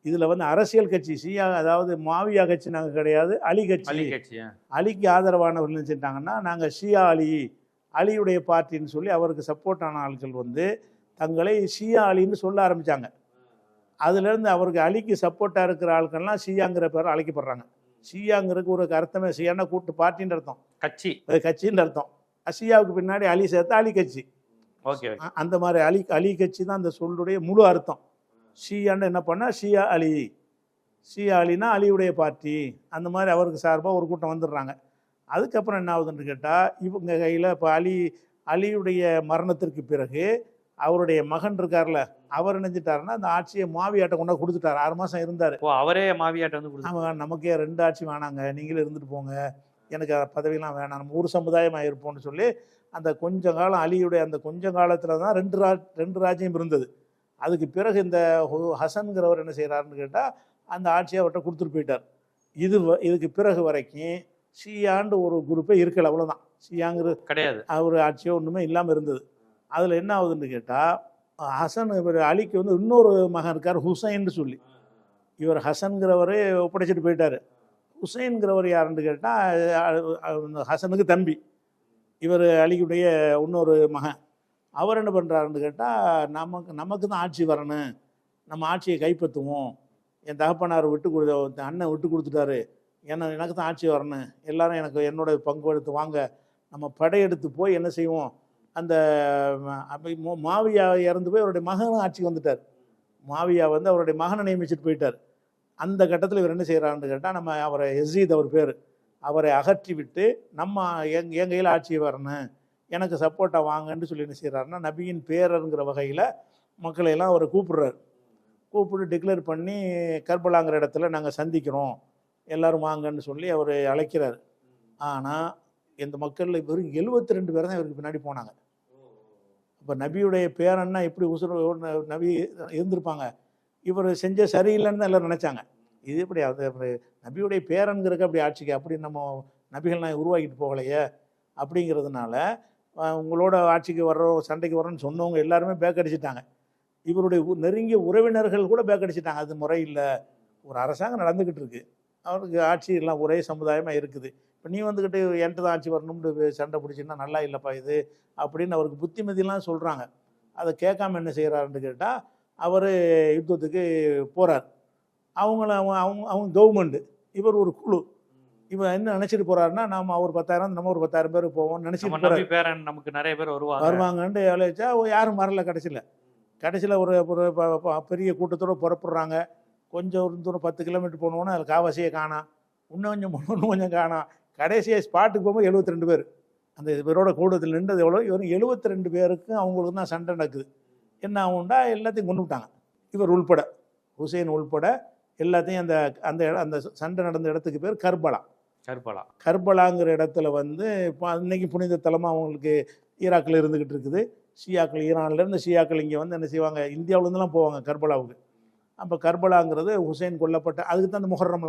இதில் வந்து அரசியல் கட்சி ஷியா, அதாவது மாவியா கட்சி நாங்கள் கிடையாது, அலி கட்சி. அலிக்கு ஆதரவானவர்கள் நினச்சிட்டாங்கன்னா நாங்கள் ஷியா அலி, அலியுடைய பார்ட்டின்னு சொல்லி அவருக்கு சப்போர்ட்டான ஆட்கள் வந்து தங்களை ஷியா அலின்னு சொல்ல ஆரம்பித்தாங்க. அதுலேருந்து அவருக்கு அலிக்கு சப்போர்ட்டாக இருக்கிற ஆட்கள்லாம் ஷியாங்கிற பேர் அழைக்கப்படுறாங்க. ஷியாங்கிறதுக்கு ஒரு அர்த்தமே, ஷியானா கூட்டு பார்ட்டின்னு அர்த்தம், கட்சி, கட்சின்னு அர்த்தம். ஷியாவுக்கு பின்னாடி அலி சேர்த்தா அலி கட்சி. ஓகே, அந்த மாதிரி அலி கட்சி தான் அந்த சொல்லுடைய முழு அர்த்தம். ஷியான்னு என்ன பண்ணால் ஷியா அலி, ஷியா அலினா அலியுடைய பார்ட்டி. அந்த மாதிரி அவருக்கு சார்பாக ஒரு கூட்டம் வந்துடுறாங்க. அதுக்கப்புறம் என்ன ஆகுதுன்னு கேட்டால், இவங்க கையில் இப்போ அலியுடைய மரணத்திற்கு பிறகு அவருடைய மகன் இருக்கார்ல, அவர் நினைச்சிட்டாருன்னா அந்த ஆட்சியை மாவியாட்டை கொண்டாந்து கொடுத்துட்டார். 6 மாதம் இருந்தார். அவரே மாவியாட்டை வந்து கொடுத்தாங்க. நமக்கே 2 ஆட்சி வேணாங்க, நீங்களே இருந்துட்டு போங்க, எனக்கு பதவியெல்லாம் வேணாம், நம்ம ஒரு சமுதாயமாக இருப்போம்னு சொல்லி அந்த கொஞ்ச காலம் அலியுடைய அந்த கொஞ்ச காலத்தில் தான் 2 ராஜ்யம் இருந்தது. அதுக்கு பிறகு இந்த ஹசன்கிறவர் என்ன செய்கிறாருன்னு கேட்டால், அந்த ஆட்சியை அவர்கிட்ட கொடுத்துட்டு போயிட்டார். இதுக்கு பிறகு வரைக்கும் ஷியாண்டு ஒரு குரூப்பே இருக்கல, அவ்வளோதான். ஷியாங்கிறது கிடையாது, அவர் ஆட்சியோ ஒன்றுமே இல்லாமல் இருந்தது. அதில் என்ன ஆகுதுன்னு கேட்டால், ஹசன் இவர் அலிக்கு வந்து இன்னொரு மகன் இருக்கார் ஹுசைன்னு சொல்லி, இவர் ஹசன்கிறவரே ஒப்படைச்சிட்டு போயிட்டார். ஹுசைன்கிறவர் யாருன்னு கேட்டால் ஹசனுக்கு தம்பி, இவர் அலிக்குடைய இன்னொரு மகன். அவர் என்ன பண்ணுறாருன்னு கேட்டால், நமக்கு தான் ஆட்சி வரணும், நம்ம ஆட்சியை கைப்பற்றுவோம், என் தகப்பனார் அண்ணன் விட்டு கொடுத்துட்டாரு, எனக்கு தான் ஆட்சி வரணும், எல்லாரும் எனக்கு என்னோட பங்கு எடுத்து வாங்க, நம்ம படையெடுத்து போய் என்ன செய்வோம். அந்த மாவியா இறந்து போய் அவருடைய மகனும் ஆட்சிக்கு வந்துட்டார். மாவியா வந்து அவருடைய மகனை நியமிச்சுட்டு போயிட்டார். அந்த கட்டத்தில் இவர் என்ன செய்கிறாருன்னு கேட்டால், நம்ம அவரை யசீத் அவர் பேர், அவரை அகற்றி விட்டு நம்ம என் கையில் ஆட்சி வரணும், எனக்கு சப்போர்ட்டாக வாங்கன்னு சொல்லி என்ன செய்கிறாருன்னா, நபியின் பேரருங்கிற வகையில் மக்களையெல்லாம் அவரை கூப்பிட்டு டிக்ளேர் பண்ணி, கர்பலாங்கிற இடத்துல நாங்கள் சந்திக்கிறோம், எல்லோரும் வாங்கன்னு சொல்லி அவர் அழைக்கிறார். ஆனால் இந்த மக்களில் வெறும் 72 பேர் தான் இவருக்கு பின்னாடி போனாங்க. இப்போ நபியுடைய பேரன்னா எப்படி நபி இருந்திருப்பாங்க, இவர் செஞ்ச சரியில்லைன்னு தான் எல்லோரும் நினச்சாங்க. இது எப்படி அது நபியுடைய பேரன்கிறதுக்கு அப்படி ஆட்சிக்கு அப்படி நம்ம நபிகள்லாம் உருவாக்கிட்டு போகலையே அப்படிங்கிறதுனால உங்களோட ஆட்சிக்கு வர்றோம், சண்டைக்கு வர்றோன்னு சொன்னவங்க எல்லாருமே பேக் அடிச்சிட்டாங்க. இவருடைய நெருங்கிய உறவினர்கள் கூட பேக் அடிச்சிட்டாங்க. அது முறை இல்லை, ஒரு அரசாங்கம் நடந்துக்கிட்டு இருக்கு, அவருக்கு ஆட்சி எல்லாம் ஒரே சமுதாயமாக இருக்குது, இப்போ நீ வந்துக்கிட்டு என்கிட்ட தான் ஆட்சி வரணும்னு சண்டை பிடிச்சின்னா நல்லா இல்லைப்பா இது அப்படின்னு அவருக்கு புத்திமதியெல்லாம் சொல்கிறாங்க. அதை கேட்காம என்ன செய்கிறாருன்னு கேட்டால், அவர் யுத்தத்துக்கு போகிறார். அவங்க கவர்மெண்ட்டு, இவர் ஒரு குழு, இவன் என்ன நினச்சிட்டு போகிறாருன்னா, நம்ம ஒரு 10,000 நம்ம ஒரு 10,000 பேர் போவோம் நினச்சிட்டு போகிறார். நமக்கு நிறைய பேர் வருவாங்கன்ட்டு அழைச்சா யாரும் வரல. கடைசியில் ஒரு பெரிய கூட்டத்தோடு புறப்படுறாங்க. கொஞ்சம் தூரம் 10 கிலோமீட்டர் போனோன்னா அதில் காவாசியை காணாம், இன்னும் கொஞ்சம் காணாம். கடைசியாக ஸ்பாட்டுக்கு போகும்போது 72 பேர் அந்த இவரோட கூட்டத்தில் நின்றது எவ்வளோ, இவரும் 72 பேருக்கு அவங்களுக்கு தான் சண்டை நடக்குது. என்ன ஆகும்டா, எல்லாத்தையும் கொண்டு விட்டாங்க, இவர் உள்பட, ஹுசைன் உள்பட எல்லாத்தையும். அந்த அந்த சண்டை நடந்த இடத்துக்கு பேர் கர்பலாங்கிற இடத்துல வந்து இப்போ இன்னைக்கு புனித தலமாக அவங்களுக்கு ஈராக்கில் இருந்துக்கிட்டு இருக்குது. ஷியாக்கள் ஈரான்லேருந்து ஷியாக்கள் இங்கே வந்து என்ன செய்வாங்க, இந்தியாவிலேருந்துலாம் போவாங்க கர்பலாவுக்கு. அப்போ கர்பலாங்கிறது ஹுசைன் கொல்லப்பட்ட, அதுக்கு தான் அந்த முஹர்ரம்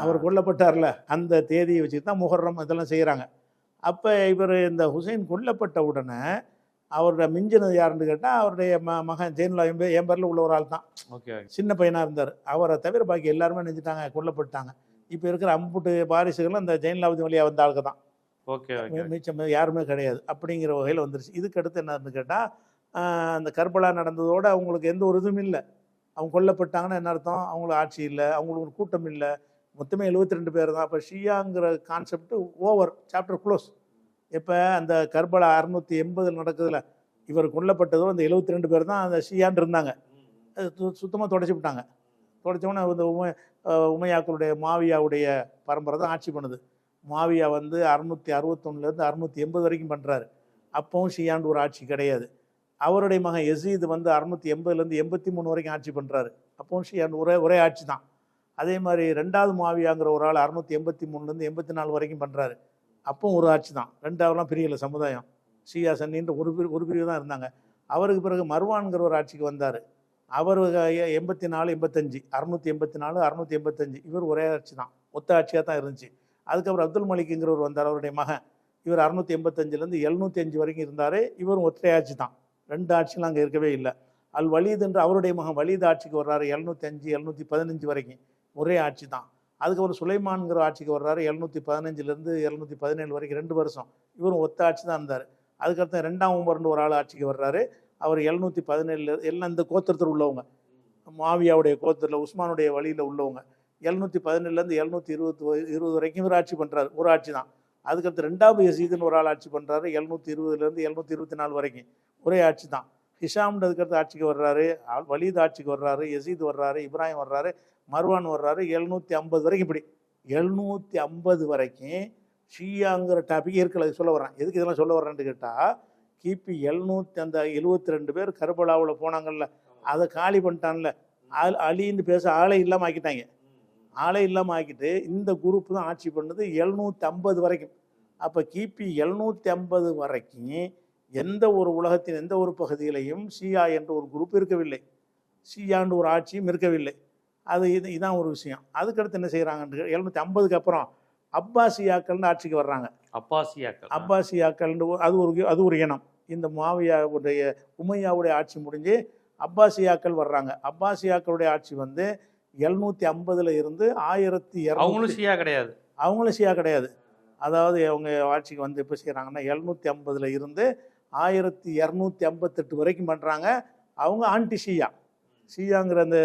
அவர் கொல்லப்பட்டார்ல, அந்த தேதியை வச்சுட்டு தான் முஹர்ரம் இதெல்லாம் செய்கிறாங்க. அப்போ இவர் இந்த ஹுசைன் கொல்லப்பட்ட உடனே அவரோட மிஞ்சினது யாருன்னு கேட்டால், அவருடைய மகன் ஜெயினுல்லா என் பேரில் உள்ள ஒரு ஆள் தான், சின்ன பையனாக இருந்தார். அவரை தவிர பாக்கி எல்லாருமே நினைச்சிட்டாங்க, கொல்லப்பட்டாங்க. இப்போ இருக்கிற அம்புட்டு வாரிசுகளும் அந்த ஜெயினுலாபதி வழியாக வந்த ஆளுக்கு தான். Okay okay. மிச்சம் யாருமே கிடையாது அப்படிங்கிற வகையில் வந்துருச்சு. இதுக்கு அடுத்து என்னன்னு கேட்டால், அந்த கர்பலா நடந்ததோடு அவங்களுக்கு எந்த ஒரு இதுவும் இல்லை. அவங்க கொல்லப்பட்டாங்கன்னா என்ன அர்த்தம்? அவங்களுக்கு ஆட்சி இல்லை, அவங்களுக்கு ஒரு கூட்டம் இல்லை. மொத்தமே 72 பேர் தான். அப்போ ஷியாங்கிற கான்செப்ட் ஓவர், சாப்டர் க்ளோஸ். இப்போ அந்த கர்பலா 680 நடக்குதுல, இவர் கொல்லப்பட்டதோ அந்த 72 பேர் தான் அந்த ஷியான் இருந்தாங்க. சுத்தமாக தொடச்சி விட்டாங்க. தொடச்சோன்னே இந்த உமையாக்களுடைய மாவியாவுடைய பரம்பரை தான் ஆட்சி பண்ணுது. மாவியா வந்து 661 680 வரைக்கும் பண்ணுறாரு. அப்பவும் ஷியாண்டு ஒரு ஆட்சி கிடையாது. அவருடைய மகன் யசீது வந்து 680 83 வரைக்கும் ஆட்சி பண்ணுறாரு. அப்பவும் ஷியாண்டு ஒரே ஆட்சி தான். அதே மாதிரி 2வது மாவியாங்கிற ஒரு ஆள் 683 84 வரைக்கும் பண்ணுறாரு. அப்பவும் ஒரு ஆட்சி தான். 2வதுலாம் பிரியலை சமுதாயம். ஷியா சன்னின்ற ஒரு பிரிவு தான் இருந்தாங்க. அவருக்கு பிறகு மர்வான்கிற ஒரு ஆட்சிக்கு வந்தார். அவர் 84 85 684 685 இவர் ஒரே ஆட்சி தான், ஒத்த ஆட்சியாக தான் இருந்துச்சு. அதுக்கப்புறம் அப்துல் மலிக்குங்கிறவர் வந்தார், அவருடைய மகன். இவர் 685 705 வரைக்கும் இருந்தார். இவரும் ஒற்றை ஆட்சி தான், 2 ஆட்சிலாம் அங்கே இருக்கவே இல்லை. அல் வலீதுன்ற அவருடைய மகன் வலீது ஆட்சிக்கு வர்றாரு 705 715 வரைக்கும், ஒரே ஆட்சி தான். அதுக்கப்புறம் சுலைமான்கிற ஆட்சிக்கு வர்றாரு 715 717 வரைக்கும் 2 வருஷம். இவரும் ஒத்த ஆட்சி தான் இருந்தார். அதுக்கடுத்து 2ஆம் உமர்னு ஒரு ஆள் ஆட்சிக்கு வர்றாரு. அவர் 717 எல்லாம் இந்த கோத்திரத்தில் உள்ளவங்க, மாவியாவுடைய கோத்திரத்தில் உஸ்மானுடைய வழியில் உள்ளவங்க. 717 720 வரைக்கும் இவர் ஆட்சி பண்ணுறாரு, ஒரு ஆட்சி தான். அதுக்கடுத்து 2வது யசீதுன்னு ஒரு ஆள் ஆட்சி பண்ணுறாரு 720 724 வரைக்கும், ஒரே ஆட்சி தான். ஹிஷாம்ன்றதுக்கடுத்து ஆட்சிக்கு வர்றாரு, வலீத் ஆட்சிக்கு வர்றாரு, யசீது வர்றாரு, இப்ராஹிம் வர்றாரு, மர்வான் வர்றாரு. 750 வரைக்கும். இப்படி 750 வரைக்கும் ஷியாங்கிற டாபிக் இருக்கல. சொல்ல வர்றேன், எதுக்கு இதெல்லாம் சொல்ல வர்றேன்னு கேட்டால், கிபி 772 பேர் கர்பலாவில் போனாங்கல்ல, அதை காலி பண்ணிட்டான்ல, அலின்னு பேச ஆளை இல்லாமல் ஆக்கிட்டாங்க. ஆளை இல்லாமல் ஆக்கிட்டு இந்த குரூப் தான் ஆட்சி பண்ணுது 750 வரைக்கும். அப்போ கிபி 750 வரைக்கும் எந்த ஒரு உலகத்தின் எந்த ஒரு பகுதியிலையும் ஷியா என்ற ஒரு குரூப் இருக்கவில்லை, ஷியாண்டு ஒரு ஆட்சியும் இருக்கவில்லை. இதான் ஒரு விஷயம். அதுக்கடுத்து என்ன செய்கிறாங்கன்னு 750க்கு அப்புறம் அப்பாசியாக்கள்னு ஆட்சிக்கு வர்றாங்க. அப்பாசியாக்கள்னு அது ஒரு இனம். இந்த மாவியாவுடைய உமையாவுடைய ஆட்சி முடிஞ்சு அப்பாசியாக்கள் வர்றாங்க. அப்பாசியாக்களுடைய ஆட்சி வந்து 750 இருந்து 1200. அவங்களும் ஷியா கிடையாது. அதாவது அவங்க ஆட்சிக்கு வந்து எப்போ செய்கிறாங்கன்னா 750 இருந்து 1258 வரைக்கும் பண்ணுறாங்க. அவங்க ஆன்டி ஷியா, ஷியாங்கிற அந்த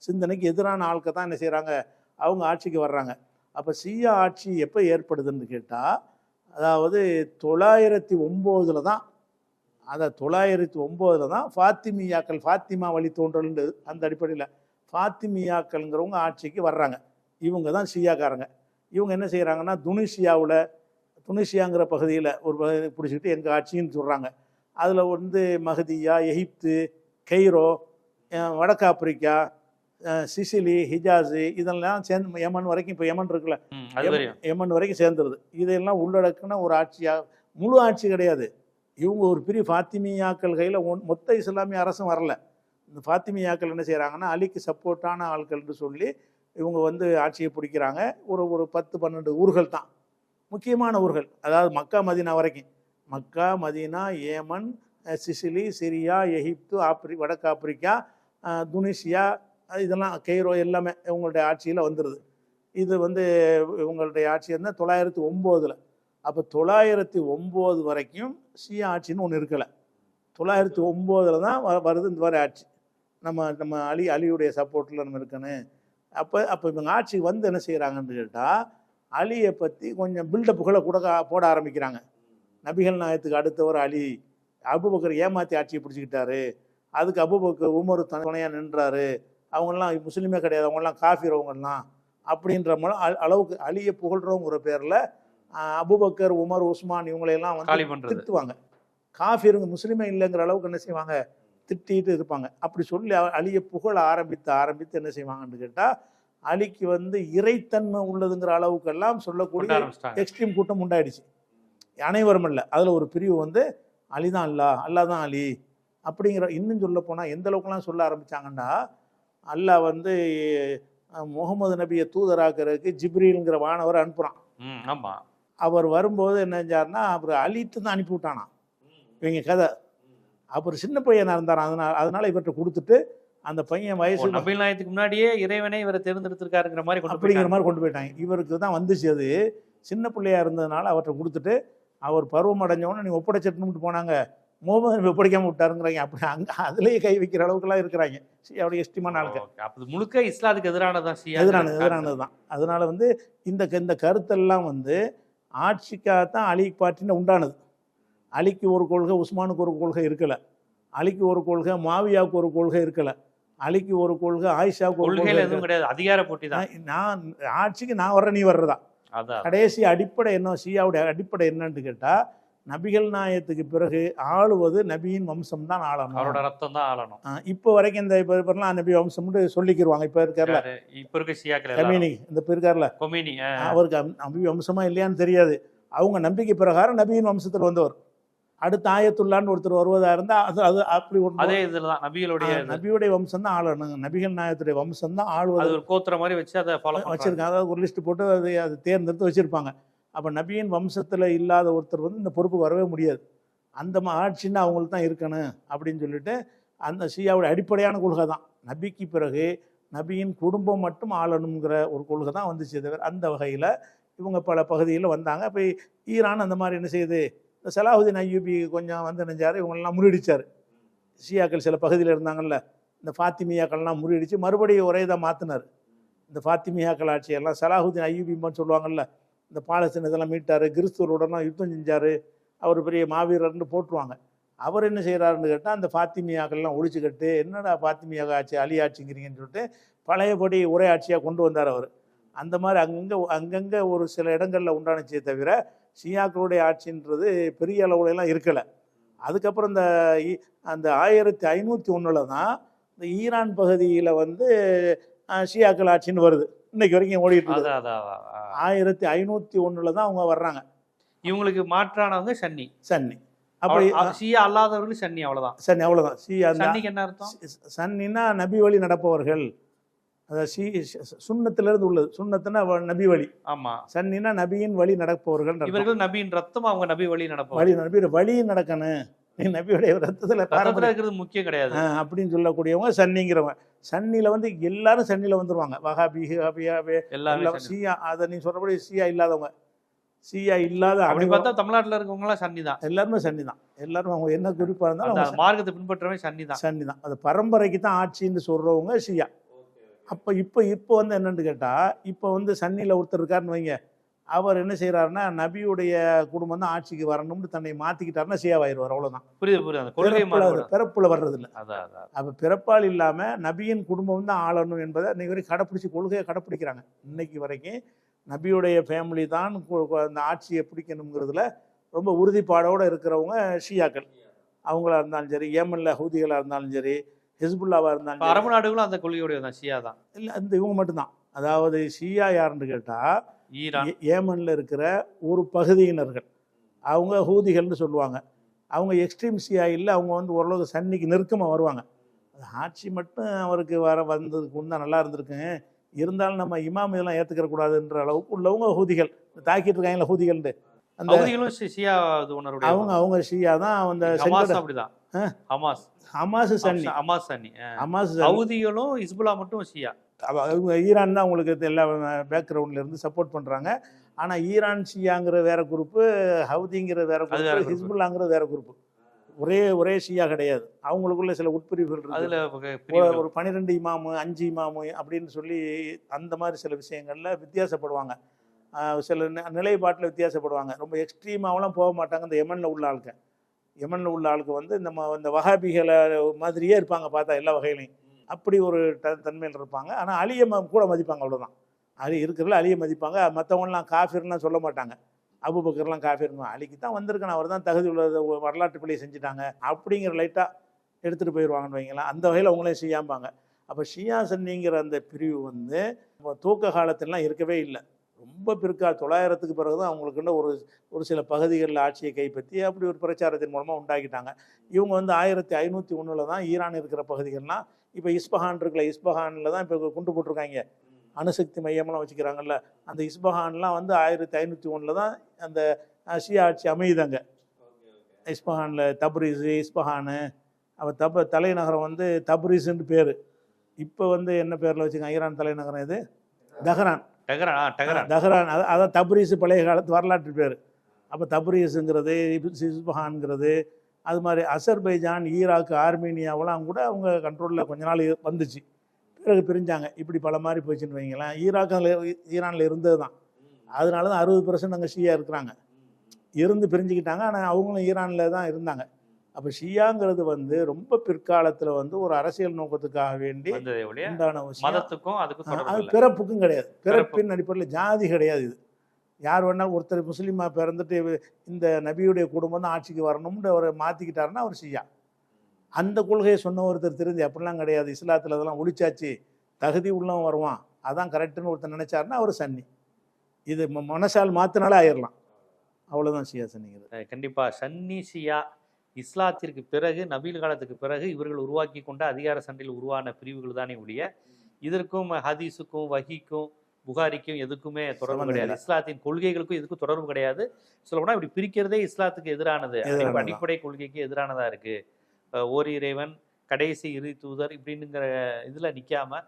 சிந்தனைக்கு எதிரான ஆட்கள் தான் என்ன செய்கிறாங்க, அவங்க ஆட்சிக்கு வர்றாங்க. அப்போ ஷியா ஆட்சி எப்போ ஏற்படுதுன்னு கேட்டால், அதாவது 909 தான். அதை 909 தான் ஃபாத்திமியாக்கள், ஃபாத்திமா வழி தோன்றல்னு அந்த அடிப்படையில் ஃபாத்திமியாக்கள்ங்கிறவங்க ஆட்சிக்கு வர்றாங்க. இவங்க தான் ஷியாக்காரங்க. இவங்க என்ன செய்கிறாங்கன்னா, துனிஷியாங்கிற பகுதியில் ஒரு பகுதி பிடிச்சிக்கிட்டு எங்கள் ஆட்சின்னு சொல்கிறாங்க. அதில் வந்து மஹதியா, எகிப்து, கெய்ரோ, வடக்கு ஆப்பிரிக்கா, சிசிலி, ஹிஜாஸு இதெல்லாம் சேர்ந்து யமன் வரைக்கும், இப்போ யமன் இருக்குல்ல, யமன் வரைக்கும் சேர்ந்துருது. இதெல்லாம் உள்ளடக்குன ஒரு ஆட்சியாக, முழு ஆட்சி கிடையாது. இவங்க ஒரு பெரிய ஃபாத்திமியாக்கள் கையில் மொத்த இஸ்லாமிய அரசும் வரல. இந்த ஃபாத்திமியாக்கள் என்ன செய்கிறாங்கன்னா, அலிக்கு சப்போர்ட்டான ஆட்கள்னு சொல்லி இவங்க வந்து ஆட்சியை பிடிக்கிறாங்க. ஒரு 10-12 ஊர்கள் தான் முக்கியமான ஊர்கள். அதாவது மக்கா மதீனா வரைக்கும், Mecca Medina, Yemen, Sicily, Syria, Egypt, வடக்கு ஆப்பிரிக்கா, துனிசியா, இதெல்லாம் கெய்ரோ எல்லாமே இவங்களுடைய ஆட்சியில் வந்துடுது. இது வந்து இவங்களுடைய ஆட்சி வந்து 909. அப்போ 909 வரைக்கும் ஷியா ஆட்சின்னு ஒன்று இருக்கலை. 909 தான் வருது இந்த மாதிரி ஆட்சி. நம்ம அலியுடைய சப்போர்ட்டில் நம்ம இருக்கணும். அப்போ இவங்க ஆட்சிக்கு வந்து என்ன செய்கிறாங்கன்னு கேட்டால், அலியை பற்றி கொஞ்சம் பில்டப்புகளை போட ஆரம்பிக்கிறாங்க. நபிகள் நாயகத்துக்கு அடுத்தவர் அலி, அபூபக்கர் ஏமாற்றி ஆட்சியை பிடிச்சிக்கிட்டாரு, அதுக்கு அபூபக்கர் உமர் துணையாக நின்றாரு, அவங்கெல்லாம் முஸ்லீமே கிடையாது, அவங்கெல்லாம் காஃபிர் அவங்கெல்லாம் அப்படின்ற அளவுக்கு அலியை புகழ்கிறவங்கிற பேரில் அபூபக்கர், உமர், உஸ்மான் இவங்களையெல்லாம் வந்து திட்டுவாங்க. காஃபிருங்க முஸ்லீமே இல்லைங்கிற அளவுக்கு என்ன செய்வாங்க, திட்டிட்டு இருப்பாங்க. அப்படி சொல்லி அலியை புகழ ஆரம்பித்து என்ன செய்வாங்கன்னு கேட்டால், அலிக்கு வந்து இறைத்தன்மை உள்ளதுங்கிற அளவுக்கெல்லாம் சொல்லக்கூடிய எக்ஸ்ட்ரீம் கூட்டம் உண்டாயிடுச்சு. அனைவரும் இல்லை, அதில் ஒரு பிரிவு வந்து அலி தான் அல்லா தான் அலி அப்படிங்கிற. இன்னும் சொல்ல போனால் எந்த அளவுக்குலாம் சொல்ல ஆரம்பித்தாங்கன்னா, அல்லாஹ் வந்து முகமது நபியை தூதராக்கிறதுக்கு ஜிப்ரீல்ங்கிற வானவர் அனுப்புகிறான். ஆமாம். அவர் வரும்போது என்ன செஞ்சார்னா, அவர் அலிட்டு தான் அனுப்பி விட்டானா. இவங்க கதை, அவர் சின்ன பையனாக இருந்தாராம், அதனால இவர்கிட்ட கொடுத்துட்டு அந்த பையன் வயசு நபிகள் நாயகத்துக்கு முன்னாடியே இறைவனை இவரை தேர்ந்தெடுத்திருக்காருங்கிற மாதிரி அப்படிங்கிற மாதிரி கொண்டு போயிட்டாங்க. இவருக்கு தான் வந்துச்சு அது. சின்ன பிள்ளையா இருந்ததுனால அவர்கிட்ட கொடுத்துட்டு அவர் பருவம் அடைஞ்சவொன்னே நீ ஒப்படைச்சிட்டுன்னு போனாங்க, முகமது ஒப்படைக்காம விட்டாருங்கிறாங்க. அப்படி அங்கே அதுலேயே கை வைக்கிற அளவுக்குலாம் இருக்கிறாங்க ஷியாவுடைய எஸ்டிமான ஆளுங்க. அப்போ முழுக்க இஸ்லாத்துக்கு எதிரானதான் ஷியா, எதிரானது தான். அதனால வந்து இந்த கருத்தெல்லாம் வந்து ஆட்சிக்காகத்தான் அலிக்கு பார்ட்டின்னு உண்டானது. அலிக்கு ஒரு கொள்கை, உஸ்மானுக்கு ஒரு கொள்கை இருக்கலை. அலிக்கு ஒரு கொள்கை, மாவியாவுக்கு ஒரு கொள்கை இருக்கலை. அலிக்கு ஒரு கொள்கை, ஆயிஷாவுக்கு ஒரு கொள்கை எதுவும் கிடையாது. அதிகார போட்டி தான். நான் ஆட்சிக்கு நான் வர்றேன், நீ வர்றதா. கடைசி அடிப்படை என்ன, ஷியாவுடைய அடிப்படை என்னன்னு கேட்டால், நபிகள் நாயத்துக்கு பிறகு ஆளுவது நபியின் வம்சம் தான் ஆளணும், அவரோட ரத்தம் தான் ஆளணும். இப்போ வரைக்கும் இந்த இப்பெல்லாம் நபி வம்சம்னு சொல்லிக்கிடுவாங்க. இப்போ இருக்கார்ல இப்போ இருக்க ஷியாக்கள் கமீனி, இந்த இப்போ இருக்கார்ல கொமீனி, அவருக்கு நபி வம்சமா இல்லையான்னு தெரியாது. அவங்க நம்பிக்கை பிரகாரம் நபியின் வம்சத்தில் வந்தவர். அடுத்த ஆயத்துள்ளான்னு ஒருத்தர் வருவதா இருந்தா அது அப்படி அதே இதுலதான் நபியுடைய வம்சம் தான் ஆளணும். நபிகள் நாயத்துடைய வம்சம் தான் ஆளுவது. ஒரு கோத்திர மாதிரி வச்சு அதை வச்சிருக்காங்க. அதாவது ஒரு லிஸ்ட் போட்டு அது தேர்ந்தெடுத்து வச்சிருப்பாங்க. அப்போ நபியின் வம்சத்தில் இல்லாத ஒருத்தர் வந்து இந்த பொறுப்பு வரவே முடியாது. அந்த ஆட்சின்னு அவங்களுக்கு தான் இருக்கணும் அப்படின்னு சொல்லிட்டு அந்த ஷியாவுடைய அடிப்படையான கொள்கை தான். நபிக்கு பிறகு நபியின் குடும்பம் மட்டும் ஆளணுங்கிற ஒரு கொள்கை தான் வந்துச்சு. தவிர அந்த வகையில் இவங்க பல பகுதியில் வந்தாங்க. இப்போ ஈரான் அந்த மாதிரி என்ன செய்யுது, இந்த சலாஹுதீன் அய்யூபி கொஞ்சம் வந்து நினைஞ்சார், இவங்களெல்லாம் முறியடிச்சார். ஷியாக்கள் சில பகுதியில் இருந்தாங்கல்ல, இந்த ஃபாத்திமியாக்கள்லாம் முறியடித்து மறுபடியும் ஒரே இதாக மாற்றினார். இந்த ஃபாத்திமியாக்கள் ஆட்சியெல்லாம் சலாஹுதீன் அய்யூபின்னு சொல்லுவாங்கல்ல, இந்த பாலஸ்தீன் இதெல்லாம் மீட்டார், கிறிஸ்துவருடனும் யுத்தம் செஞ்சார், அவர் பெரிய மாவீரர்னு போட்டுருவாங்க. அவர் என்ன செய்கிறாருன்னு கேட்டால், அந்த ஃபாத்திமியாக்கள்லாம் ஒழிச்சுக்கிட்டு என்னடா ஃபாத்திமியாக ஆட்சி அலி ஆட்சிங்கிறீங்கன்னு சொல்லிட்டு பழையபடி ஒரே ஆட்சியாக கொண்டு வந்தார் அவர். அந்த மாதிரி அங்கங்கே ஒரு சில இடங்களில் உண்டானுச்சே தவிர ஷியாக்களுடைய ஆட்சின்றது பெரிய அளவுலலாம் இருக்கலை. அதுக்கப்புறம் அந்த 1501 தான் இந்த ஈரான் பகுதியில் வந்து ஷியாக்கள் ஆட்சின்னு வருது. இன்னைக்கு வரைக்கும் ஓடிட்டு இருக்கு. 1501 தான் அவங்க வர்றாங்க. இவங்களுக்கு மாற்றானவங்க சன்னி. அப்படி ஷியா அல்லாதவர்கள் சன்னி, அவ்வளவுதான். சன்னி, அவ்வளவுதான். சன்னிக்கு என்ன அர்த்தம்? சன்னின்னா நபி வழி நடப்பவர்கள். சுன்னத்திலிருந்து உள்ளது. சுன்னத்துனா நபி வழி. ஆமா. சன்னினா நபியின் வழி நடப்பவர்கள். இவர்கள் நபியின் ரத்தம், அவங்க நபி வழி நடப்பவர்கள். நபி வழி நடக்கணும், நீ நபியுடைய ரத்தத்துல இருக்கிறது முக்கியம் கிடையாது அப்படின்னு சொல்லக்கூடியவங்க சன்னிங்கிறவங்க. சன்னில வந்து எல்லாரும் சன்னில வந்துருவாங்க. வஹாபி, எல்லாரும் ஷியா. அதை நீ சொல்றபடி ஷியா இல்லாதவங்க, ஷியா இல்லாத அப்படி பார்த்தா தமிழ்நாட்டில் இருக்கவங்க எல்லாம் சன்னி தான். எல்லாருமே சன்னி தான். எல்லாரும் அவங்க என்ன குறிப்பா இருந்தாலும் மார்க்கத்தை பின்பற்றவே சன்னி தான். அது பரம்பரைக்கு தான் ஆட்சின்னு சொல்றவங்க ஷியா. அப்போ இப்போ வந்து என்னன்னு கேட்டால், இப்போ வந்து சன்னியில் ஒருத்தர் இருக்காருன்னு வைங்க, அவர் என்ன செய்கிறாருன்னா நபியுடைய குடும்பம் தான் ஆட்சிக்கு வரணும்னு தன்னை மாற்றிக்கிட்டாருன்னா ஷியாவாயிருவார். அவ்வளோதான். புரியுது. பிறப்புல வர்றதில்லை. அப்போ பிறப்பால் இல்லாமல் நபியின் குடும்பம் தான் ஆளணும் என்பதை இன்னைக்கு வரைக்கும் கடைப்பிடிச்சி கொள்கையை கடைப்பிடிக்கிறாங்க. இன்னைக்கு வரைக்கும் நபியுடைய ஃபேமிலி தான் அந்த ஆட்சியை பிடிக்கணுங்கிறதுல ரொம்ப உறுதிப்பாடோடு இருக்கிறவங்க ஷியாக்கள். அவங்களா இருந்தாலும் சரி, ஏமனில் ஹூதிகளாக இருந்தாலும் சரி, ஹிஸ்புல்லாவாக இருந்தாலும், அரபு நாடுகளும் அந்த கொள்கையுடைய தான் ஷியா தான். இல்லை, அந்த இவங்க மட்டும்தான். அதாவது ஷியா யாருன்னு கேட்டால், ஏமனில் இருக்கிற ஒரு பகுதியினர்கள், அவங்க ஹூதிகள்னு சொல்லுவாங்க. அவங்க எக்ஸ்ட்ரீம் ஷியா இல்லை, அவங்க வந்து ஓரளவு சன்னிக்கு நெருக்கமாக வருவாங்க. ஆட்சி மட்டும் அவருக்கு வந்ததுக்கு முன்னே நல்லா இருந்திருக்குங்க, இருந்தாலும் நம்ம இமாம் இதெல்லாம் ஏற்றுக்கிற கூடாதுன்ற அளவுக்கு உள்ளவங்க ஹூதிகள். தாக்கிட்டு இருக்காங்களா ஹூதிகள்னு, அந்த அவங்க ஷியா தான். அந்த ஹமாஸ் சன்னி. ஹவுதிகளும் ஹிஸ்புல்லா மட்டும் ஷியா. அவங்க ஈரான் தான் உங்களுக்கு எல்லா பேக்ரவுண்ட்ல இருந்து சப்போர்ட் பண்றாங்க. ஆனா ஈரான் ஷியாங்கிற வேற குரூப்பு, ஹவுதிங்கிற வேற குரூப்பு, ஹிஸ்புல்லாங்கிற வேற குரூப்பு. ஒரே ஷியா கிடையாது. அவங்களுக்குள்ள சில உட்பிரிவுகள் இருக்கு. ஒரு 12 இமாமு 5 இமாமு அப்படின்னு சொல்லி அந்த மாதிரி சில விஷயங்கள்ல வித்தியாசப்படுவாங்க. சில நிலைப்பாட்டில் வித்தியாசப்படுவாங்க. ரொம்ப எக்ஸ்ட்ரீமாவெல்லாம் போக மாட்டாங்க. இந்த யமனில் உள்ள ஆளுக்கு வந்து இந்த வஹாபிகளை மாதிரியே இருப்பாங்க பார்த்தா எல்லா வகையிலையும். அப்படி ஒரு தன்மையில் இருப்பாங்க. ஆனால் அலியை கூட மதிப்பாங்க. அவ்வளோதான். அலி இருக்கிறதுல அலியை மதிப்பாங்க. மற்றவங்களாம் காஃபிர்லாம் சொல்ல மாட்டாங்க. அபூபக்கர்லாம் காஃபிர்மா, அலிக்கு தான் வந்திருக்கணும், அவர் தான் தகுதி உள்ளது, வரலாற்று பிள்ளையை செஞ்சுட்டாங்க அப்படிங்கிற லைட்டாக எடுத்துகிட்டு போயிடுவாங்கன்னு வைங்களேன். அந்த வகையில் அவங்களே ஷியாம்பாங்க. அப்போ ஷியா சன்னிங்கிற அந்த பிரிவு வந்து தூக்க காலத்திலாம் இருக்கவே இல்லை. ரொம்ப பிற்கால 900க்கு பிறகு தான் அவங்களுக்குள்ள ஒரு சில பகுதிகளில் ஆட்சியை கைப்பற்றி அப்படி ஒரு பிரச்சாரத்தின் மூலமாக உண்டாக்கிட்டாங்க. இவங்க வந்து 1501 தான் ஈரான் இருக்கிற பகுதிகள்லாம், இப்போ இஸ்பஹான் இருக்குல்ல, இஸ்பஹானில் தான் இப்போ குண்டு போட்டிருக்காங்க, அணுசக்தி மையமெல்லாம் வச்சுக்கிறாங்கல்ல. அந்த இஸ்பஹான்லாம் வந்து 1501 தான் அந்த ஷியா ஆட்சி அமையுதாங்க. இஸ்பஹானில் தப்ரீஸு, இஸ்பஹானு, அப்போ தலைநகரம் வந்து தப்ரீஸுன்னு பேர். இப்போ வந்து என்ன பேரில் வச்சுக்காங்க ஈரான் தலைநகரம்? இது தஹரான் அதான் தப்ரீஸ் பழைய காலத்து வரலாற்று பேர். அப்போ தப்ரீஸுங்கிறது இஸ்பஹான்ங்கிறது அது மாதிரி அசர்பைஜான், ஈராக், ஆர்மீனியாவெல்லாம் கூட அவங்க கண்ட்ரோலில் கொஞ்ச நாள் வந்துச்சு. பிறகு பிரிஞ்சாங்க. இப்படி பல மாதிரி போச்சுன்னு வைங்களேன். ஈரானில் இருந்தது தான். அதனால தான் 60% அங்கே ஷியா இருக்கிறாங்க. இருந்து பிரிஞ்சுக்கிட்டாங்க. ஆனால் அவங்களும் ஈரானில் தான் இருந்தாங்க. அப்போ ஷியாங்கிறது வந்து ரொம்ப பிற்காலத்தில் வந்து ஒரு அரசியல் நோக்கத்துக்காக வேண்டி உண்டான மதத்துக்கும் அது பிறப்புக்கும் கிடையாது. பிறப்பின் அடிப்படையில் ஜாதி கிடையாது. இது யார் வேணாலும் ஒருத்தர் முஸ்லீமாக பிறந்துட்டு இந்த நபியுடைய குடும்பம் தான் ஆட்சிக்கு வரணும்னு அவரை மாற்றிக்கிட்டாருன்னா அவர் ஷியா. அந்த கொள்கையை சொன்ன ஒருத்தர் தெரிஞ்சு அப்படிலாம் கிடையாது, இஸ்லாத்தில் அதெல்லாம் ஒழிச்சாச்சு, தகுதி உள்ளவன் வருவான், அதான் கரெக்டுன்னு ஒருத்தர் நினைச்சாருன்னா அவர் சன்னி. இது மனசால் மாத்தினாலே ஆயிடலாம். அவ்வளோதான் ஷியா சன்னிங்கிறது. கண்டிப்பாக சன்னி ஷியா இஸ்லாத்திற்கு பிறகு நபீல் காலத்துக்கு பிறகு இவர்கள் உருவாக்கி கொண்ட அதிகார சண்டையில் உருவான பிரிவுகள் தானே ஒழிய இதற்கும் ஹதீஸுக்கும் வஹிக்கும் புகாரிக்கும் எதுக்குமே தொடர்பு கிடையாது. இஸ்லாத்தின் கொள்கைகளுக்கும் எதுக்கும் தொடர்பு கிடையாது. சொல்லப்போனால் இப்படி பிரிக்கிறதே இஸ்லாத்துக்கு எதிரானது, அடிப்படை கொள்கைக்கு எதிரானதா இருக்கு. ஓர் இறைவன், கடைசி இறுதி தூதர் இப்படின்னுங்கிற இதுல நிக்காம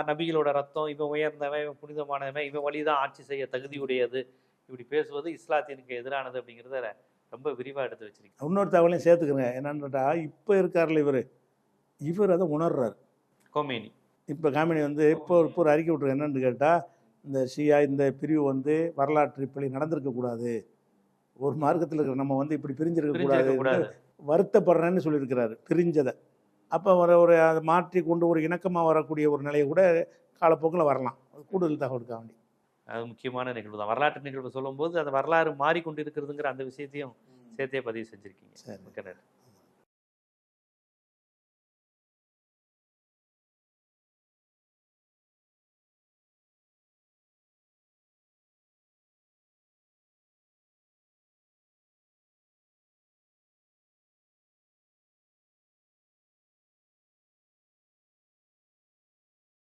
நபிகளோட ரத்தம், இவன் உயர்ந்தவன், இவன் புனிதமானவன், இவன் வழிதான் ஆட்சி செய்ய தகுதியுடையது, இப்படி பேசுவது இஸ்லாத்தினுக்கு எதிரானது அப்படிங்கிறத ரொம்ப விரிவா எடுத்து வச்சிருக்கேன். இன்னொரு தகவலையும் சேர்த்துக்கிறேன். என்னன்னுட்டா இப்போ இருக்கார்ல இவர் அதை உணர்றாரு. கோமேனி இப்போ காமினி வந்து இப்போ ஒரு அறிக்கை விட்டுரு. என்னன்னு கேட்டால், இந்த ஷியா இந்த பிரிவு வந்து வரலாற்று இப்படி நடந்திருக்கக்கூடாது, ஒரு மார்க்கத்தில் இருக்கிற நம்ம வந்து இப்படி பிரிஞ்சிருக்கக்கூடாது, வருத்தப்படுறேன்னு சொல்லியிருக்கிறாரு பிரிஞ்சதை. அப்போ ஒரு அதை மாற்றி கொண்டு ஒரு இணக்கமாக வரக்கூடிய ஒரு நிலையை கூட காலப்போக்கில் வரலாம். கூடுதல் தகவலுக்காக வேண்டி அது முக்கியமான நிகழ்வு தான். வரலாற்று நிகழ்வு சொல்லும்போது அந்த வரலாறு மாறிக்கொண்டு இருக்கிறதுங்கிற அந்த விஷயத்தையும் சேர்த்தே பதிவு செஞ்சுருக்கீங்க. சரி.